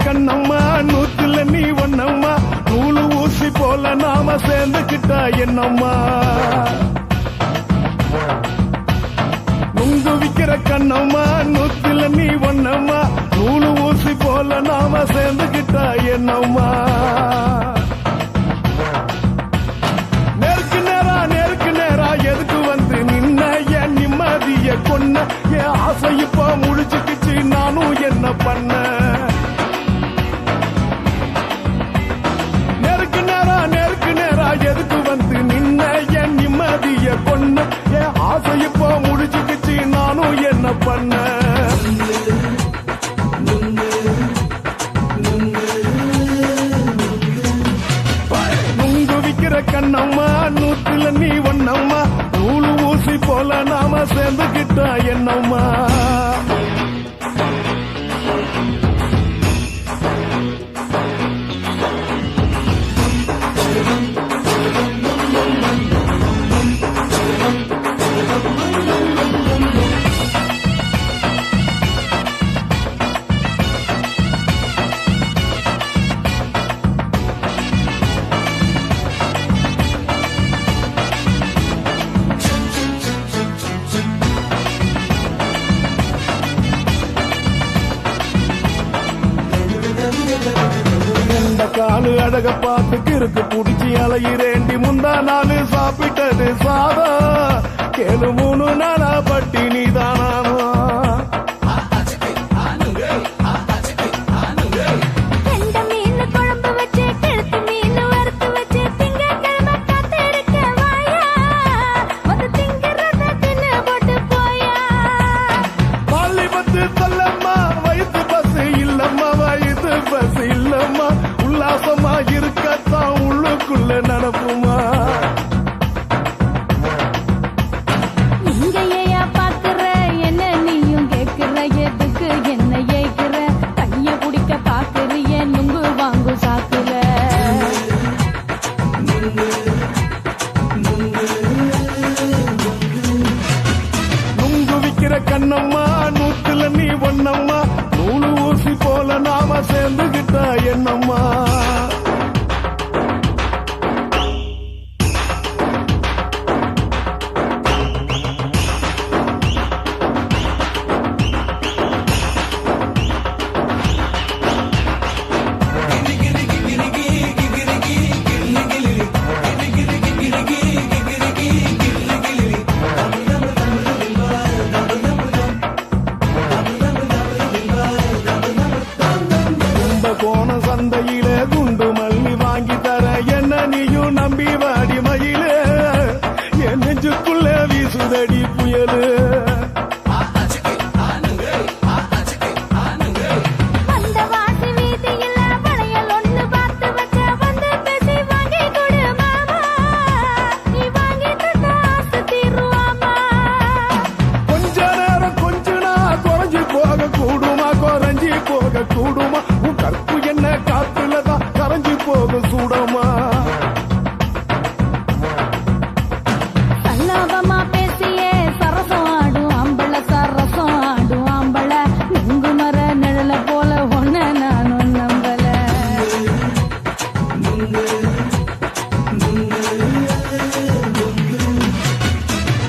கண்ணம்மா நூத்துல நீ ஒன்னம்மா நூலு ஊசி போல நாம சேர்ந்துக்கிட்டா என்னம்மா நுங்கு விக்கிற கண்ணம்மா நூத்துல நீ ஒன்னம்மா நூலு ஊசி போல நாம சேர்ந்துக்கிட்டா என்னம்மா நேருக்கு நேரா எதுக்கு வந்து நின்ன என் நிம்மதிய கொன்ன என் ஆசை இப்ப முடிச்சுக்கிச்சு நானும் என்ன பண்ண நேருக்கு நேரா எதுக்கு வந்து நின்ன என் நிம்மதிய கொன்ன என் ஆசை இப்போ முடிச்சுக்கிச்சு நானும் என்ன பண்ண நுங்கு விக்கிற கண்ணம்மா நூத்துல நீ ஒன்னம்மா நூலு ஊசி போல நாம சேர்ந்துக்கிட்டா என்னம்மா காலு அழக பார்த்து கிறுக்கு புடிச்சு அலையிறேண்டி முந்தா நாலு சாப்பிட்டது சாதா கேளு 3 நாளா பட்டினி தானானோ பஸ் இல்லம்மா உல்லாசமா இருக்கத்தான் உள்ளுக்குள்ள நடப்புமா நீங்க ஏயா பாக்குற என்ன நீயும் கேக்குற எதுக்கு என்ன ஏய்க்கிற கைய குடிக்க பாக்க சேர்ந்துகிட்டா என்னம்மா கோண சந்தையிலே குண்டு மல்லி வாங்கி தர என்ன நீயும் நம்பி வாடி மயிலே என் நெஞ்சுக்குள்ள வீசுதடி புயலு அந்த வாசி வீதியில வளையல் ஒண்ணு பார்த்து வச்ச வந்து பேசி வாங்கி கொடு மாமா நீ வாங்கி தந்தா ஆசை தீருவாமா கொஞ்ச நேரம் கொஞ்ச நான் குறைஞ்சி போக கூடுமா குறைஞ்சி போக கூடுமா உன் கற்பு என்ன காத்துலதான் கரைஞ்சி போக சூடமா சல்லாபமா பேசியே சரசம் ஆடும் ஆம்பள சரசம் ஆடும் ஆம்பள நுங்கு மர நிழல போல ஒன்ன நானும் நம்பல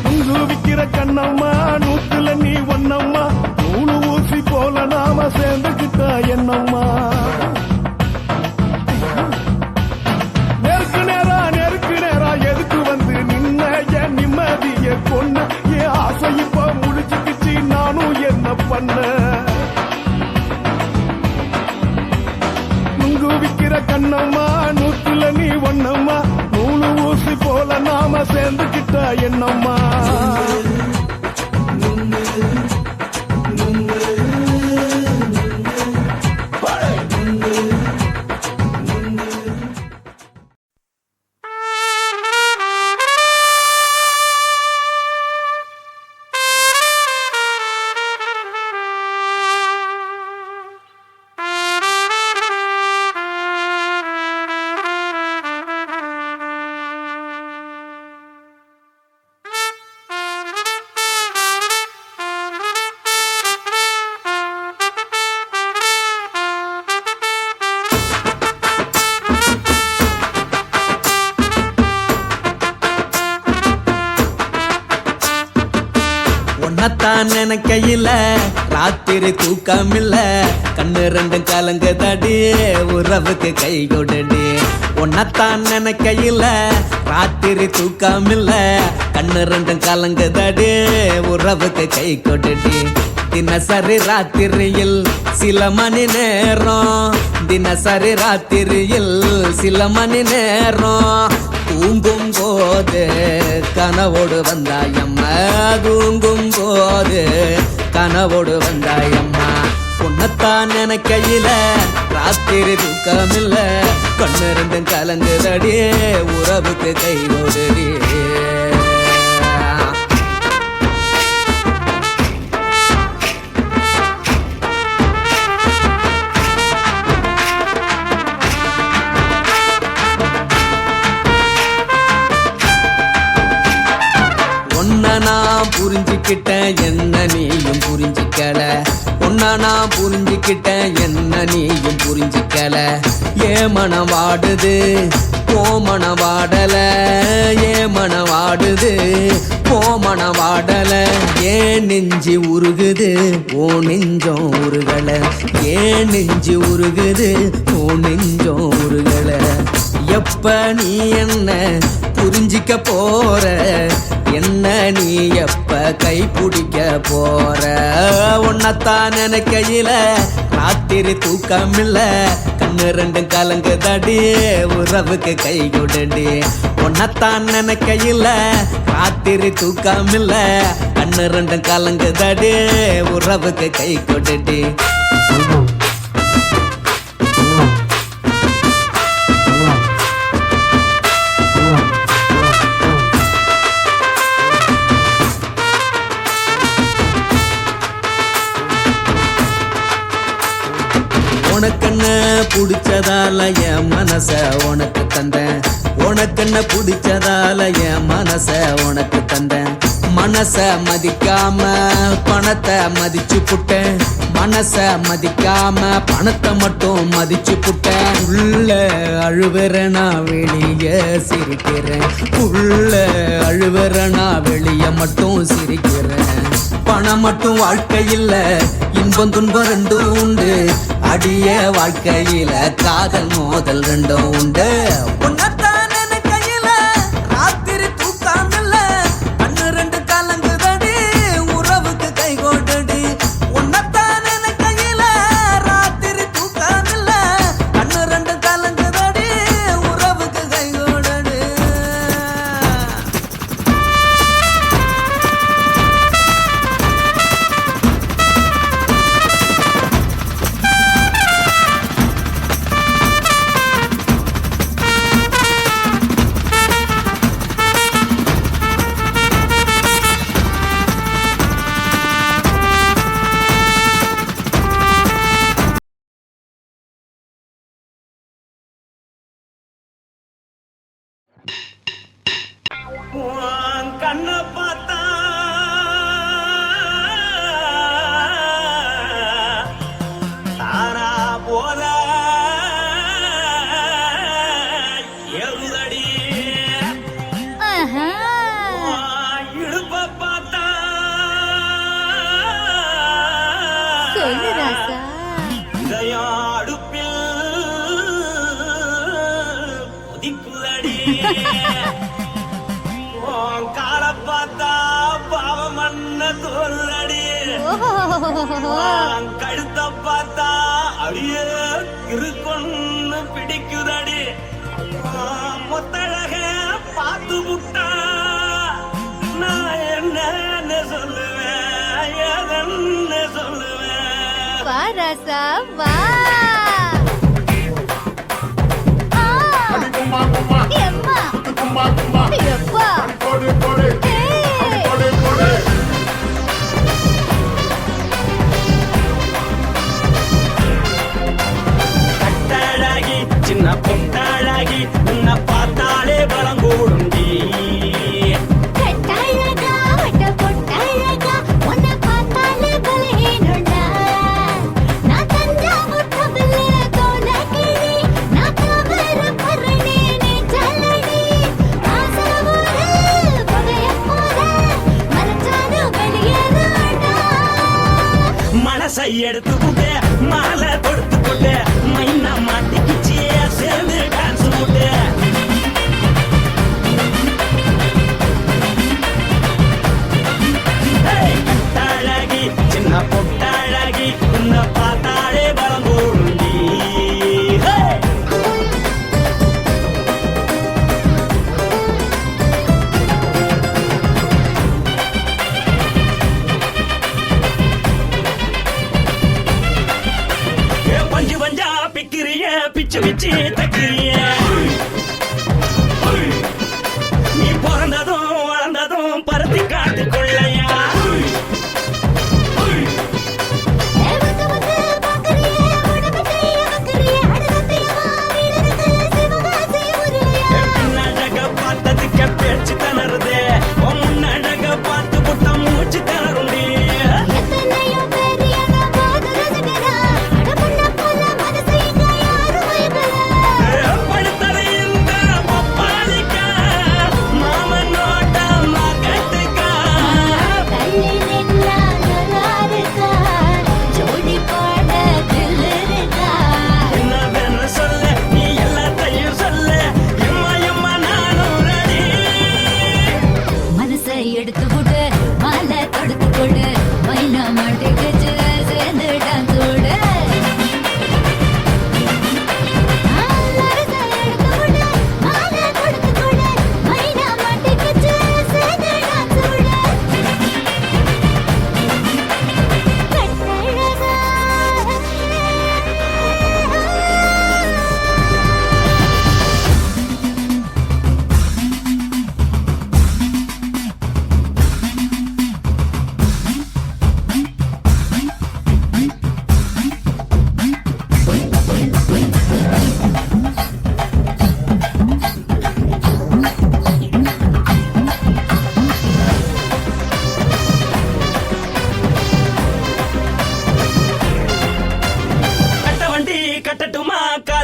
உங்கு விக்கிற கண்ணம்மா நூத்துல நீ ஒன்னம்மா நூலு ஊசி போல நாம சேர்ந்துகிட்டா என்னம்மா நெருக்கு நேரா எதுக்கு வந்து நின்ன என் நிம்மதிய கொன்ன என் ஆசை இப்ப முடிச்சுக்கிச்சு நானும் என்ன பண்ண நுங்கு விக்கிற கண்ணம்மா நூத்துல நீ ஒன்னம்மா நூலு ஊசி போல நாம சேர்ந்துகிட்டா என்னம்மா உன்னத்தான் நினைக்கையில ராத்திரி தூக்கமில்ல கண்ணு ரெண்டும் கலங்குதடி உறவுக்கு கை கொடுடி உன்னத்தான் நினைக்கையில ராத்திரி தூக்கமில்ல கண்ணு ரெண்டும் கலங்குதடி உறவுக்கு கை கொடுடி தினசரி ராத்திரியில் சில மணி நேரம் தினசரி ராத்திரியில் சில மணி நேரம் தூங்கும் போது கனவோடு வந்தாயம்மா தூங்கும் போது கனவோடு வந்தாயம்மா உன்னத்தான் நினைக்கையில ராத்திரி தூக்கமில்ல கண்ணு ரெண்டும் கலங்குதடி உறவுக்கு கை ஓடுடி நான் புரிஞ்சுக்கிட்டேன் என்ன நீயும் புரிஞ்சிக்கல உன்ன நான் புரிஞ்சுக்கிட்டேன் என்ன நீயும் புரிஞ்சிக்கல ஏ மனம் வாடுது போ மனம் வாடல ஏ மனம் வாடுது போ மனம் வாடல ஏன் நெஞ்சு உருகுது ஓ நெஞ்சம் உருகல ஏன் நெஞ்சு உருகுது ஓ நெஞ்சம் உருகல எப்ப நீ என்ன புரிஞ்சிக்க போற என்ன நீ எப்ப கை பிடிக்க போற உன்னத்தான் நினைக்கையில ராத்திரி தூக்கமில்ல கண்ணு ரெண்டும் கலங்குதடி உறவுக்கு கை கொடுடி உன்னத்தான் நினைக்கையில ராத்திரி தூக்கமில்ல கண்ணு ரெண்டும் கலங்குதடி உறவுக்கு கை கொடுடி உனக்கென்ன பிடிச்சதால என் மனச உனக்கு தந்தேன் உனக்கென்ன பிடிச்சதால என் மனச உனக்கு தந்தேன் மனச மதிக்காம பணத்தை மதிச்சு புட்டேன், மனச மதிக்காம பணத்தை மட்டும் மதிச்சு புட்டேன். உள்ள அழுவுறனா வெளிய சிரிக்கிறேன், உள்ள அழுவுறனா வெளிய மட்டும் சிரிக்கிறேன். பணம் மட்டும் வாழ்க்கையில் இன்பம் துன்பம் ரெண்டும் உண்டு, அடிய வாழ்க்கையில காதல் மோதல் ரெண்டும் உண்டு. உன்னத்தான் நினைக்கையில ராத்திரி தூக்கம் இல்ல, கண்ணு ரெண்டு கலங்குதடி உறவுக்கு கை கோட்டடி. உன்னத்தான் நினைக்கையில ராத்திரி தூக்கம் இல்ல, கண்ணு ரெண்டு கலங்குதடி உறவுக்கு கை கோட்டடி. உன் கண்ணை பார்த்தா தானா போல எருதடி, ஆஹா. உன் இடுப்பை பார்த்தா சொல்லு ராசா. இதயம் அடுப்பில் கொதிக்குதடி. உன் காலை பார்த்தா பாவம் மண்ண தோல்றடி, உன் கழுத்தை பார்த்தா அடியே இருக்குன்னு பிடிக்குதடி. உன் முத்தழக பார்த்து விட்டா நான் என்ன சொல்லுவேன், எதன்னு சொல்லுவேன். வா ராசா வா. ஆ. கும்மா கும்மா எம்மா. கும்மா கும்மா எப்பா. போடு போடு ஏய். போடு போடு. கட்டழகி சின்ன பொட்டழகி உன்னை பார்த்தாலே பலம் கூடுண்டி. கட்டழகா, வட்ட பொட்டழகா, உன்னை பார்த்தாலே பலஹீனம்டா. நான் தஞ்சாவூர் தவில தோலகிழி, நான் தாமரைப்பரணி நீச்சலடி. ஆசையூரு புகையப் போல, மறைச்சாலும் வெளியேறாடா. மனசை எடுத்து புட்டு மாலை கொடுத்து புட்டு மைனா மாட்டிக்கிச்சு சேர்ந்து டான்ஸ் முட்டு. கட்டழகி சின்ன பொட்டழகி உன்னை பார்த்தாலே பலம் கூடுண்டி. பஞ்சு பஞ்சா பிக்கிறிய பிச்சு பிச்சு தக்கிறிய, நீ பிறந்ததும் வளர்ந்ததும் பருத்தி காட்டுக்குள்ளையா. வந்து வந்து பார்க்கறியே, உடம்பு செய்ய வைக்கறியே, அடுத்தத்தையமா வீடு இருக்கு சிவகாசி ஊருலையா. பின்னழக பார்த்ததுக்கு பேச்சு திணறுது, உன் முன்னழக பார்த்து புட்ட மூச்சு திணறுண்டி. எத்தனையோ பேர் என்ன போது ரசிக்கிறா, அட பொண்ண போல மனசை இங்க யாரும் வைக்கல. படுத்தறையில்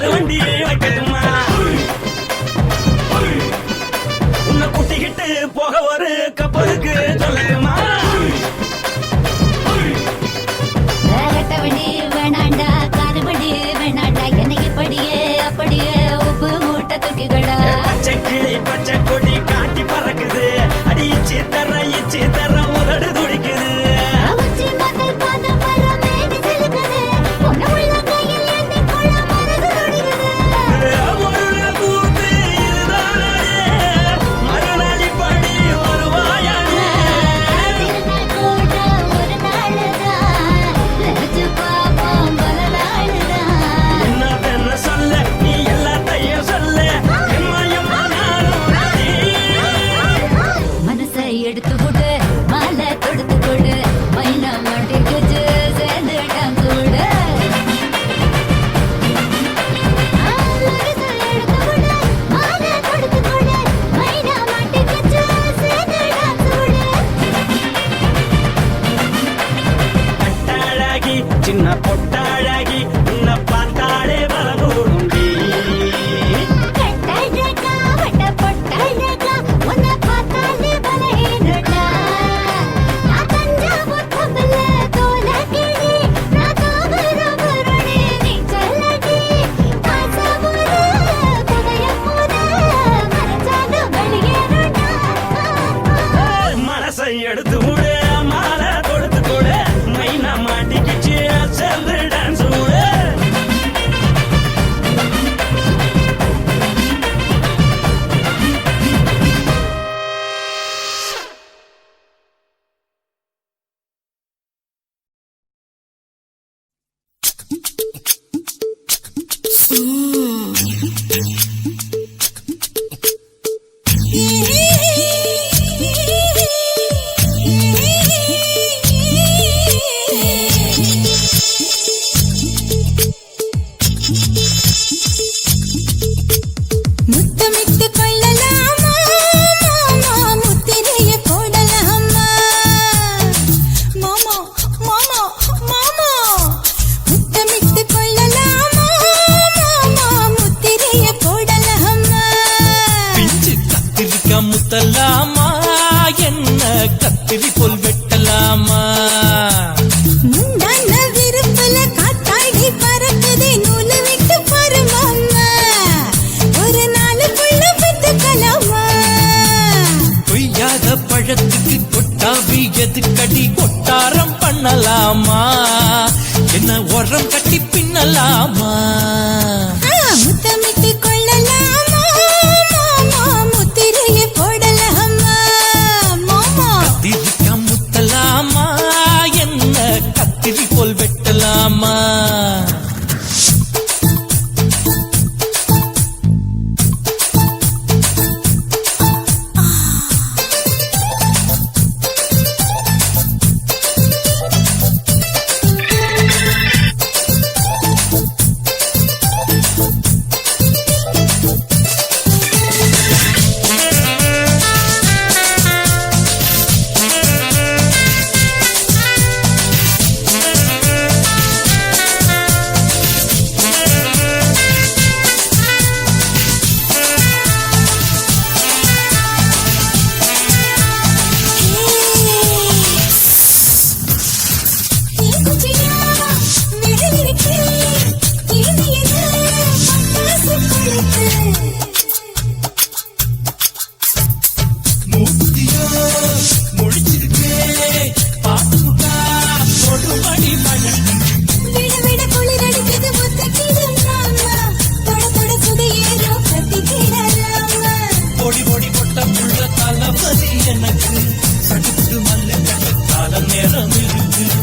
காரு வண்டி வைக்கட்டுமா உன்னை கூட்டிக்கிட்டு போக ஒரு கப்பலுக்கு சொல்லட்டுமா வேகட்டவண்டி வேணாண்டா காருவண்டி வேணாண்டா என்னை இப்படியே அப்படியே உப்பு மூட்டை தூக்கிக்கடா பச்சை கிளி பச்சை கொடி காட்டி பறக்குது அடி இச்சி தர உதடு துடிக்குது உச்சி மதல் பாத மரம் மேனி சிலுக்குது உன்னை உள்ள கையில் ஏந்தி கொள்ள மனது துடிக்குது ஒரு நாள் கூத்து இதுதானே மறுநாளி படி வருவாயானே திருநாள் கூட ஒரு நாளுதான் நினைச்சு பாப்போம் பல நாளுதான் என்ன சொல்ல நீ எல்லாத்தையும் சொல்ல எம்மா நானும் ராணி. மனசை எடுத்து கொடு மாலை தொடுத்து கொடு மைனா மாட்டிக்கு சேர்ந்துட்டான் கூட மனசை எடுத்து கொடு மாலை தொடுத்து கொடு மைனா மாட்டிக்கு சேர்ந்துட்டான் கூட கட்டாழகி சின்ன பொட்டாழகி உன்னை பார்த்தாலே வரகூடுண்டி கட்டழகா வட்ட பொட்டழகா உன்னை பார்த்தாலே பலஹீனடா நான் தஞ்சாவூர் கப்பல்ல தோலகிழி நான் தாமிரபரணி நீ சொல்லடி ஆசைமுற புகையமுற மறைச்சாலும் வெளியேறடா மனசை எடுத்து விடு மாலை தொடுத்து கொடு மைனா மாட்டிக்கிச்சு சேர்ந்து டான்ஸ் விடு முத்தமிட்டு கொள்ளலாமா மாமா முத்திரைய போடலாமா மாமா மாமா மாமா முத்தமிட்டு கொள்ளலாமா மாமா முத்திரைய போடலாமா பிஞ்சு கத்திரிக்கா முத்தலாமா என்ன கத்திரி போல் வெட்டலாமா முந்தான விருப்பல காத்தாடி பறக்குதே நூலு விட்டு பாரு மாமா ஒரு நாளுக்குள்ள விட்டுக்கலாமா கொய்யாத பழத்துக்கு கொட்டாவி எதுக்கடி கொட்டாரம் பண்ணலாமா என்ன உரம் கட்டி பின்னலாமா முத்தமிட்டு கொள்ளலாமா மாமா முத்திரைய போடலாமா மாமா கத்திரிக்கா முத்தலாமா என்ன கத்திரி போல் வெட்டலாமா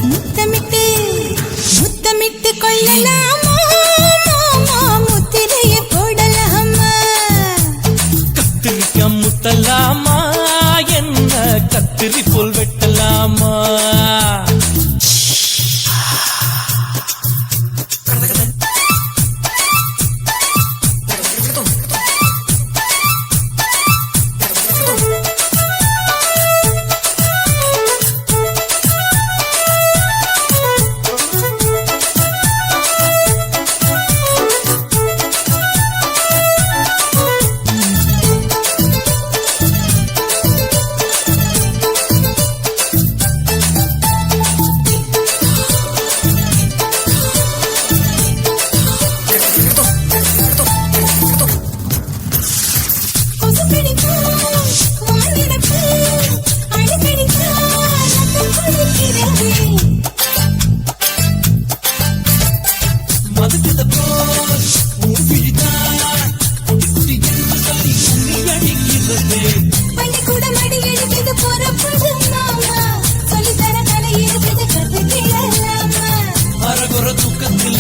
முத்தமிட்டு முத்தமிட்டு கொள்ளலாமா மாமா முத்திரைய போடலாமா கத்திரிக்கா முத்தலாமா என்ன கத்திரி போல் வெட்டலாமா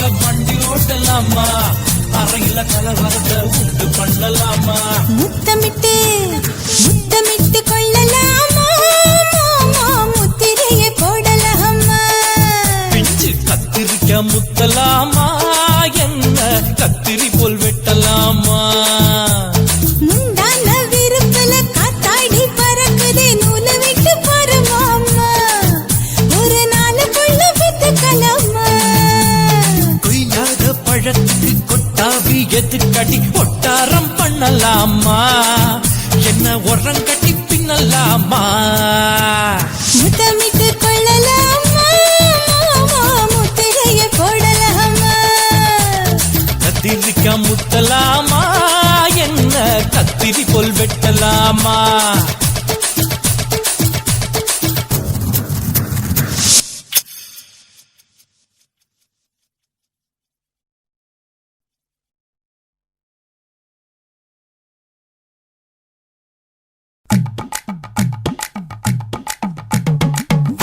வாங்க வண்டி ஓட்டலாமா அறையில கலவரத்தை உண்டு பண்ணலாமா முத்தமிட்டு முத்தமிட்டு கொள்ளலாமா முத்திரையை போடலாமா பிஞ்சு கத்திரிக்க முத்தலாமா என்ன கத்திரி போல் வெட்டலாமா முந்தான விருப்பல காத்தாடி பறக்குதே நூலை விட்டு பரமாமா ஒரு நாளுக்குள்ள வித்துக்கலாமா கொய்யாத பழத்துக்கு கொட்டாவி எதுக்கடி ஒட்டாரம் பண்ணலாமா என்ன உரம் கட்டி பின்னலாமா முத்தமிட்டு கொள்ளலாமா முத்திரையை போடலாமா கத்திரிக்க முத்தலாமா என்ன கத்திரி போல் வெட்டலாமா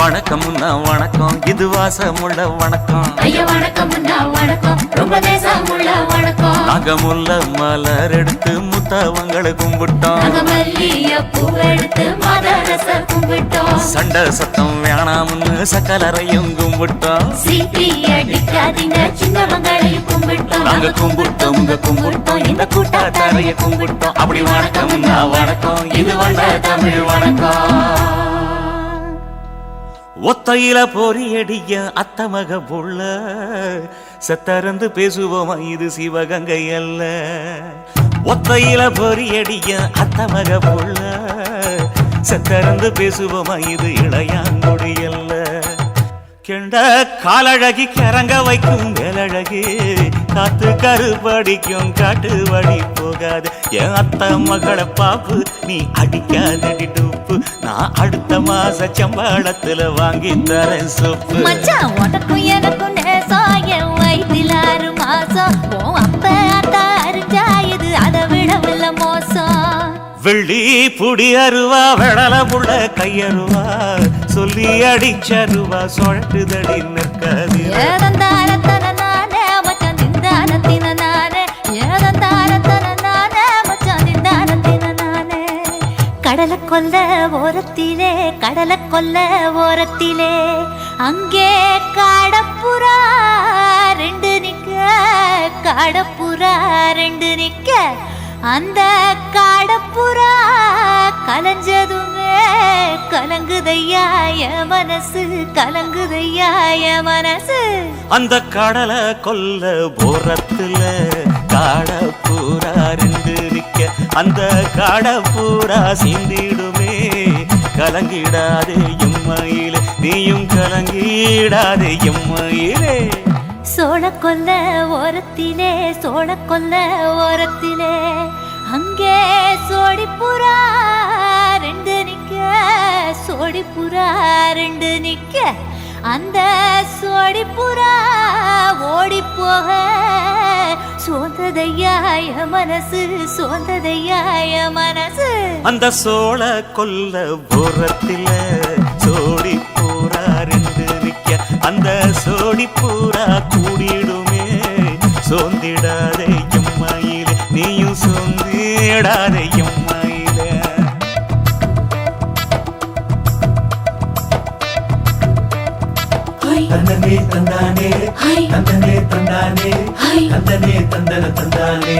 வணக்கம்னா வணக்கம் இது வாசமுள்ள வணக்கம் ஐயா வணக்கம் வணக்கம் ரொம்ப தேசமுள்ள வணக்கம் நாங்க முல்ல மலர் எடுத்து முத்தவங்களை கும்பிட்டோம் நாங்க மல்லிய பூ எடுத்து மாதரச கும்பிட்டோம் சண்டை சத்தம் வேணாம்னு சக்கலரையும் கும்பிட்டோம் சீட்டி அடிக்காதீங்க சின்னவங்களையும் கும்பிட்டோம் நாங்க கும்பிட்டோம் உங்க கும்பிட்டோம் இந்த கூட்டாத்தாரைய கும்பிட்டோம் அப்படி வணக்கம்னா வணக்கம் இது வந்த தமிழ் வணக்கம் ஒத்தையில பொறியடிய அத்தமக புள்ள சத்தறந்து பேசுவோமா இது சிவகங்கை அல்ல ஒத்தையில பொறியடிய அத்தமக புள்ள சத்தறந்து பேசுவோமா இது இளையாங்குடி அல்ல கெண்ட காலழகி கிறங்க வைக்கும் வேலழகி காத்து கருப்படிக்கும் காட்டு வழி போகாது என் அத்த மகளை பாப்பு நீ அடிக்காதடி டூப்பு நான் அடுத்த மாச சம்பளத்துல வாங்கி தரேன் சொப்பு மச்சான் உனக்கும் எனக்கும் நேசம் என் வயிற்றில் 6 மாசம் ஓ அப்ப அத்தா அறிஞ்சா இது அதை விடவில்ல மோசம் வெள்ளி புடி அருவா வெடல புள்ள கையருவா சொல்லி அடிச்சருவா சொழட்டுதடி நிற்காது ஏதந்தாரத்தன நானே மச்சான் திந்தானத்தின நானே ஏதந்தாரத்தன நானே மச்சான் திந்தானத்தின நானே கடலை கொல்ல ஓரத்திலே கடலை கொல்ல ஓரத்திலே அங்கே காடப்புறா 2 நிக்க காடப்புறா 2 நிக்க அந்த காடப்புறா கலஞ்சதுமே கலங்குதையா என் மனசு கலங்குதையா என் மனசு அந்த கடலை கொல்ல போரத்துல காடப்பூரா 2 நிக்க அந்த காடப்பூரா சிந்திடுமே கலங்கிடாதே எம்மையிலே நீயும் கலங்கிடாதே எம்மையிலே சோழ கொல்ல ஓரத்திலே சோழ கொல்ல ஓரத்திலே அங்கே சோடிப்புறா 2 நிக்க சோடிப்புறா 2 நிக்க அந்த சோடிப்புறா ஓடி போக சோந்ததையா என் மனசு சோந்ததையா என் மனசு அந்த சோழ கொல்ல போரத்தில சோடி பூரா 2 நிக்க அந்த சோடி பூரா கூடிடுமே சோந்திடாதே எம்மையிலே நீயும் சோந்திடாதே எம்மையிலே தந்தனே தந்தானே தந்தனே தந்தானே தந்தனே தந்தன தந்தானே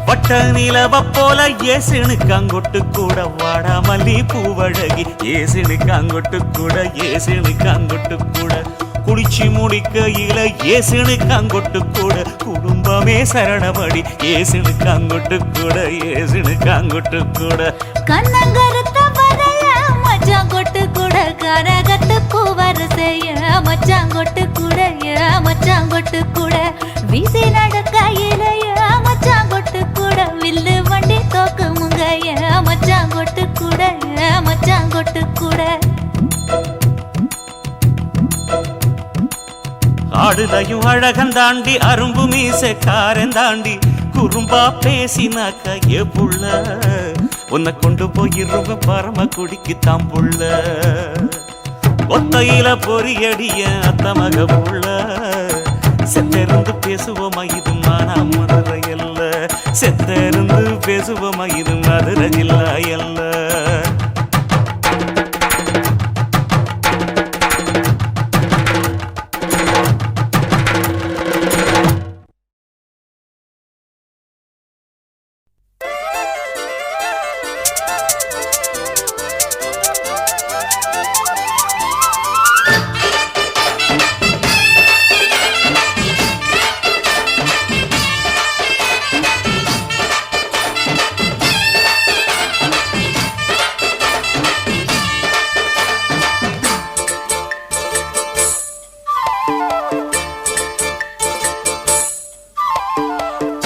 வட்ட நிலவ போல ஏசுனுக்கு அங்கொட்டு கூட வாடா மல்லி பூவழகி ஏசுனுக்கு அங்கொட்டு கூட ஏசுனுக்கு அங்கொட்டு கூட குளிச்சு முடிக்கையில ஏசுனுக்கு அங்கொட்டு கூட குடும்பமே சரணமடி ஏசுனுக்கு அங்கொட்டு கூட ஏசுனுக்கு அங்கொட்டு கூட கண்ணங்கருத்த வரைய மச்சாங்கொட்டு கூட கரகத்து பூவரசைய மச்சாங்கொட்டு கூட மச்சாங்கொட்டு கூட வீசி நடக்கையிலைய மச்சாங்கொட்டு கூட வில்லு வண்டி தோக்கு முங்கைய மச்சாங்கொட்டு கூட மச்சாங்கொட்டு கூட ஆடுதையும் அழகந்தாண்டி அரும்பு மீச காரந்தாண்டி குறும்பா பேசினாக்க எப்புள்ள உன்னை கொண்டு போயிருவ பரம குடிக்கு தாம்புள்ள ஒத்தையில பொறியடிய அத்த மக புள்ள செத்திருந்து பேசுவோமா இது மானா மதுரை அல்ல செத்திருந்து பேசுவோமா இது மதுரை ஜில்லா அல்ல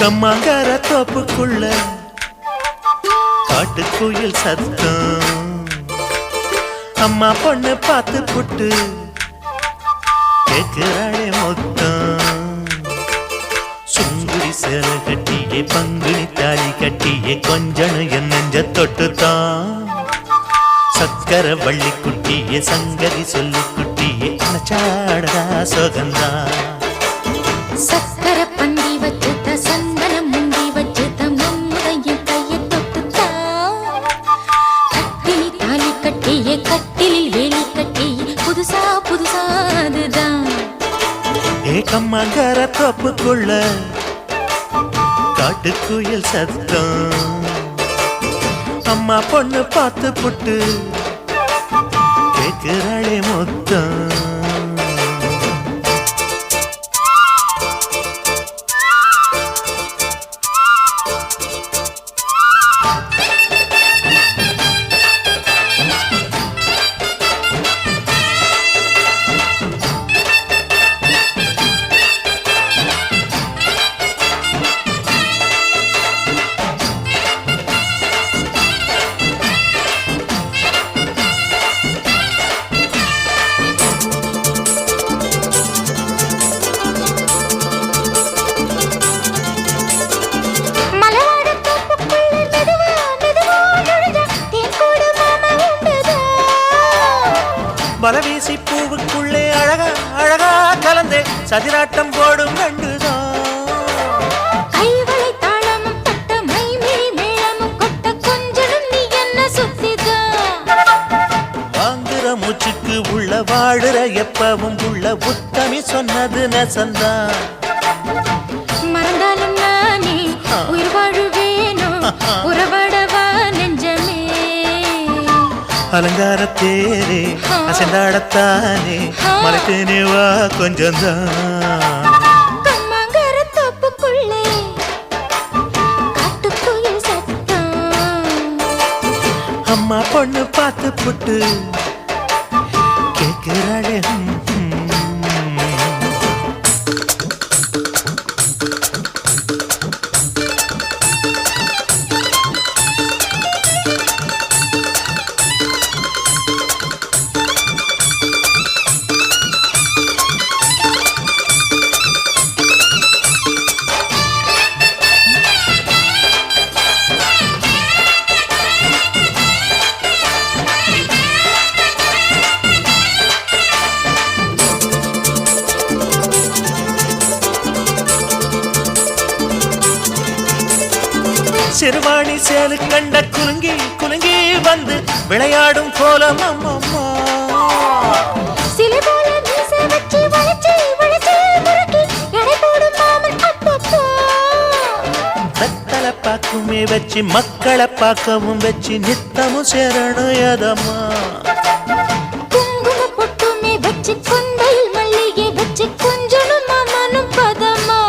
கம்மாங்கார தோப்புக்குள்ள காட்டுக்குயில் சத்தம் அம்மா பொண்ணு பார்த்து புட்டு கேட்கிறாளே மொத்தம் சுங்குடி சேலை கட்டியே பங்குனி தாலி கட்டியே கொஞ்சனு என் நெஞ்ச தொட்டுத்தான் சக்கர வள்ளி குட்டியே சங்கதி சொல்லு குட்டியே அனச்சாடா சோகந்தான் சக்கர பந்தி வச்சுட்ட சந்தனம் முந்தி வச்சுட்ட மம்முதையும் கையை தொட்டுத்தா கட்டிலி தாலி கட்டியே கட்டிலில் வேலி கட்டியே புதுசா புதுசா அதுதான் ஏக்கம்மாங்கார தோப்புக்குள்ள காட்டுக்குயில் சத்தம் அம்மா பொண்ணு பார்த்து புட்டு கேட்கிறாளே மொத்தம் மலவீசி பூவுக்குள்ளே அழகா அழகா கலந்தே சதிராட்டம் போடும் கண்டுதான் கைவளை தாளமும் தட்ட மைமே மேளமும் கொட்ட கொஞ்சனும் நீ என்ன சுத்திதான் வாங்குற மூச்சுக்கு உள்ள வாடுற எப்பவும் உள்ள உத்தமி சொன்னது நெசந்தான் மறந்தாலும் நானே உயிர் வாழுவேனோ உறவாடவா நெஞ்சமே அலங்கார தேரே அசைந்தாடத்தானே மலைத்தேனே வா கொஞ்சம்தான் கம்மாங்கார தோப்புக்குள்ளே காட்டுக்குயில் சத்தம் அம்மா பொண்ணு பார்த்து புட்டு கேட்கிறாளே சிறுவாணி சேலு கண்ட குலுங்கி குலுங்கி வந்து விளையாடும் கோலம் அம்மம்மா சிலை போல மீசை வச்சு வளைச்சு வளைச்சு முறுக்கி எடை போடும் மாமன் அப்பப்பா வெத்தலை பாக்குமே வச்சு மக்களை பார்க்கவும் வச்சு நித்தமும் சேரணும் எதம்மா குங்கும பொட்டுமே வச்சு கொண்டையில் மல்லிகை வச்சு கொஞ்சனும் மாமனும் பதமா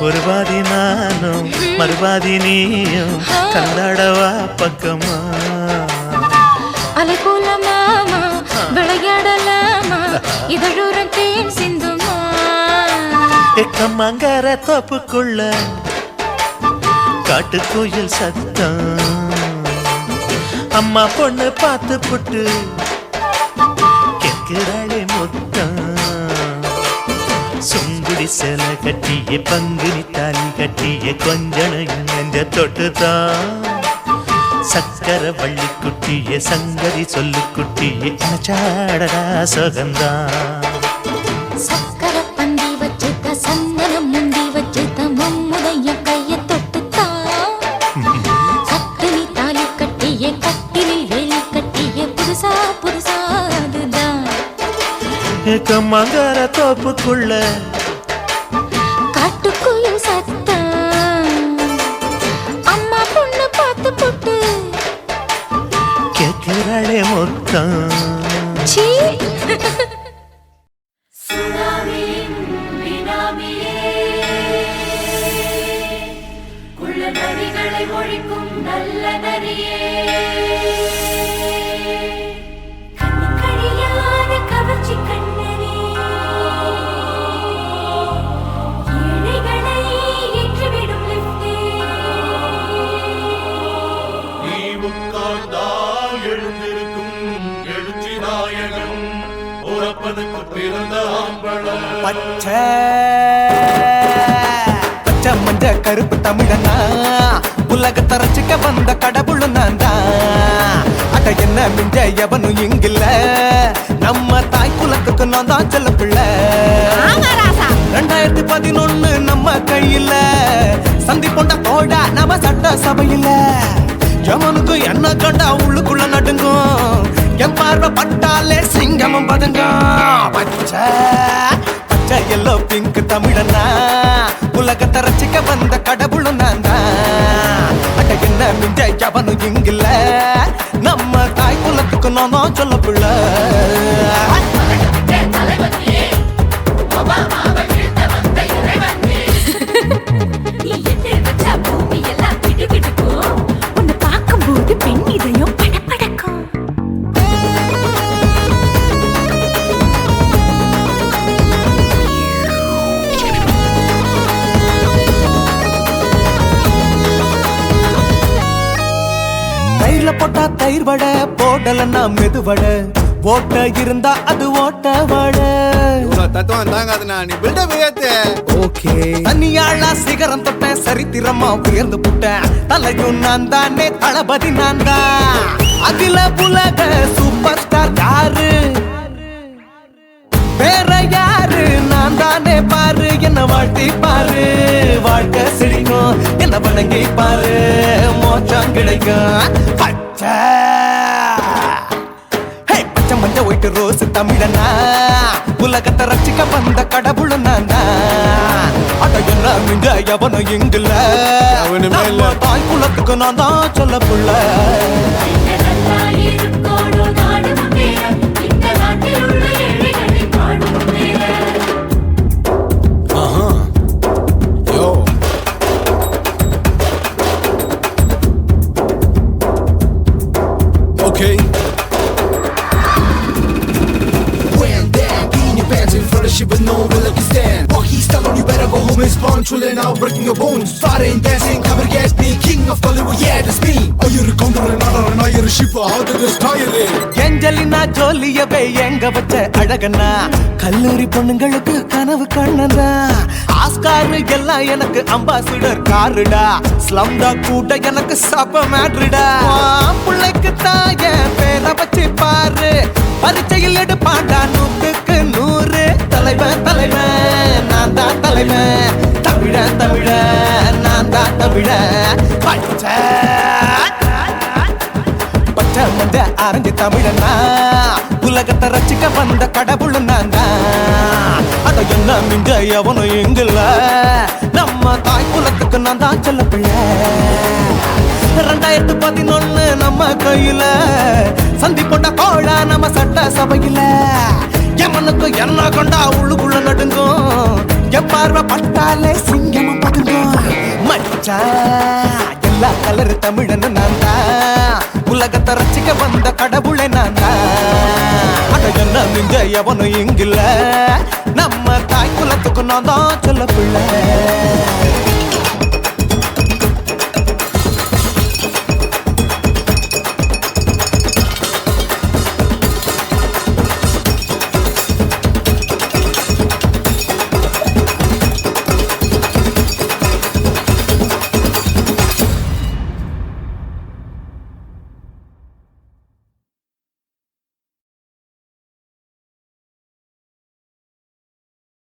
ஒரு பாதி நானும் மறுபாதி நீயும் கலந்தாடவா பக்கமா அலை போல மாமா விளையாடலாமா இதழூரம் தேன் சிந்துமா எக்கம்மாங்கார தோப்புக்குள்ள காட்டுக்குயில் சத்தம் அம்மா பொண்ணு பார்த்து புட்டு கேட்கிறாளே மொத்தம் சுங்குடி சேலை கட்டியே பங்குனி தாலி கட்டியே கொஞ்சனையும் நெஞ்ச தொட்டுதான் சக்கர வள்ளி குட்டியே சங்கதி சொல்லு குட்டியே அனச்சாடடா சுகந்தான் சக்கர பந்தி வச்சுட்ட சந்தனம் முந்தி வச்சுட்ட மம்முடைய கைய தொட்டுத்தான் கட்டினி தாலி கட்டிய கட்டிலில் வேலி கட்டிய புதுசா புதுசா அதுதான் கம்மங்கார தோப்புக்குள்ள காட்டுக்குயில் சத்தம் அம்மா பொண்ணு பார்த்து போட்டு கேட்கிறாளே மொத்தம் சீ ஒழிக்கும் நல்ல நரியே கண்ணிக்கழியாத கவர்ச்சி கண்ணனே ஏழைகளை ஏற்றிவிடும் லிப்டே நீ உட்கார்ந்தால் எழுந்திருக்கும் எழுச்சி நாயகன் உறப்பனுக்கு பிறந்த ஆம்பள பச்சை பச்சை மஞ்ச கருப்பு தமிழனா உலகத்தை ரசிக்க வந்த கடவுள் நான் தான் அட என்ன மிஞ்ச எவனும் இங்கில்ல நம்ம தாய் குலத்துக்கு நான் தான் செல்ல பிள்ளை 2011 நம்ம கையில சந்தி பொண்ட தோடா நம்ம சட்ட சபையில எவனுக்கு என்ன கண்டா உள்ளுக்குள்ள நடுங்கும் என் பார்வை பட்டாலே சிங்கமும் பதுங்கும் பச்சை பச்சை எல்லோ பிங்க் தமிழனா உலகத்தை ரசிக்க வந்த கடவுளும் நான் தான் அட என்ன மிஞ்ச எவனும் இங்கில்ல நம்ம தாய் குலத்துக்கு நான் தான் சொல்ல பிள்ளை நீ எட்டு வச்சா பூமி எல்லாம் கிடுகிடுக்கும் உன்னை பார்க்கும்போது பெண் இதயம் படபடக்கும் தயிர்ல போட்டா தயிர் வடை போடலன்னா மெது வடை ஓட்ட இருந்தா அது ஓட்ட வடை தத்துவம் தாங்காதுண்ணா நீ பில்டப் ஏத்து ஓகே தனியாளா சிகரம் தொட்டேன் சரித்திரமா உயர்ந்து புட்டேன் தலையும் நான் தானே தளபதி நான் தான் அகில உலக சூப்பர் ஸ்டார் யாரு வேற யாரு நான் தானே பாரு என்ன வாழ்த்தி பாரு வாழ்க்கை சிரிக்கும் என்ன வணங்கி பாரு மோச்சம் கிடைக்கும் பச்சை பச்சை மஞ்ச ஒயிட்டு ரோஸ் தமிழனா உலகத்தை ரசிக்க வந்த கடவுள் நான் தான் அட என்ன மிஞ்ச எவனும் இங்கில்ல நம்ம தாய் குலத்துக்கு நான் தான் சொல்ல புள்ள Okay. When that in your pants in front of shit with no will like you stand. Walk he's telling you better go home and spawn chilling out breaking your bones. Fighting, dancing, cover gas me, king of Hollywood, yeah that's me. Oh you're a counter and not you're a ship how did this tire it? Angelina ஜோலியவே எங்க வச்ச அழகனா கல்லூரி பொண்ணுங்களுக்கு கனவு கண்ணனா Oscar எல்லாம் எனக்கு ambassador காருடா ஸ்லம்டா கூட எனக்கு சப மேட்ருடா பிள்ளைக்கு தாய பேரை வச்சு பாரு பரீட்சையில் எடுப்பாண்டா 100க்கு 100 தலைவன் தலைவன் நான் தான் தலைவன் தமிழன் தமிழன் நான் தான் தமிழன் பச்சை பச்சை மஞ்ச ஆரஞ்சு தமிழனா உலகத்தை ரசிக்க வந்த கடவுள் நான் தான் அட என்ன மிஞ்ச எவனும் எங்கில்ல நம்ம தாய் குலத்துக்கு நான் தான் சொல்ல பிள்ளை 2011 நம்ம கையில சந்தி போட்ட கோழா நம்ம சட்ட சபையில எமனுக்கு என்ன கொண்டா உள்ளுக்குள்ள நடுங்கும் என் பார்வை பட்டாலே சிங்கமும் பதுங்கும் மச்சா எல்லா கலர் தமிழன் நான் தான் உலகத்தை ரசிக்க வந்த கடவுளை நான் தான் அட என்ன மிஞ்ச எவனும் இங்கில்ல நம்ம தாய் குலத்துக்கு நான் தான் சொல்ல பிள்ளை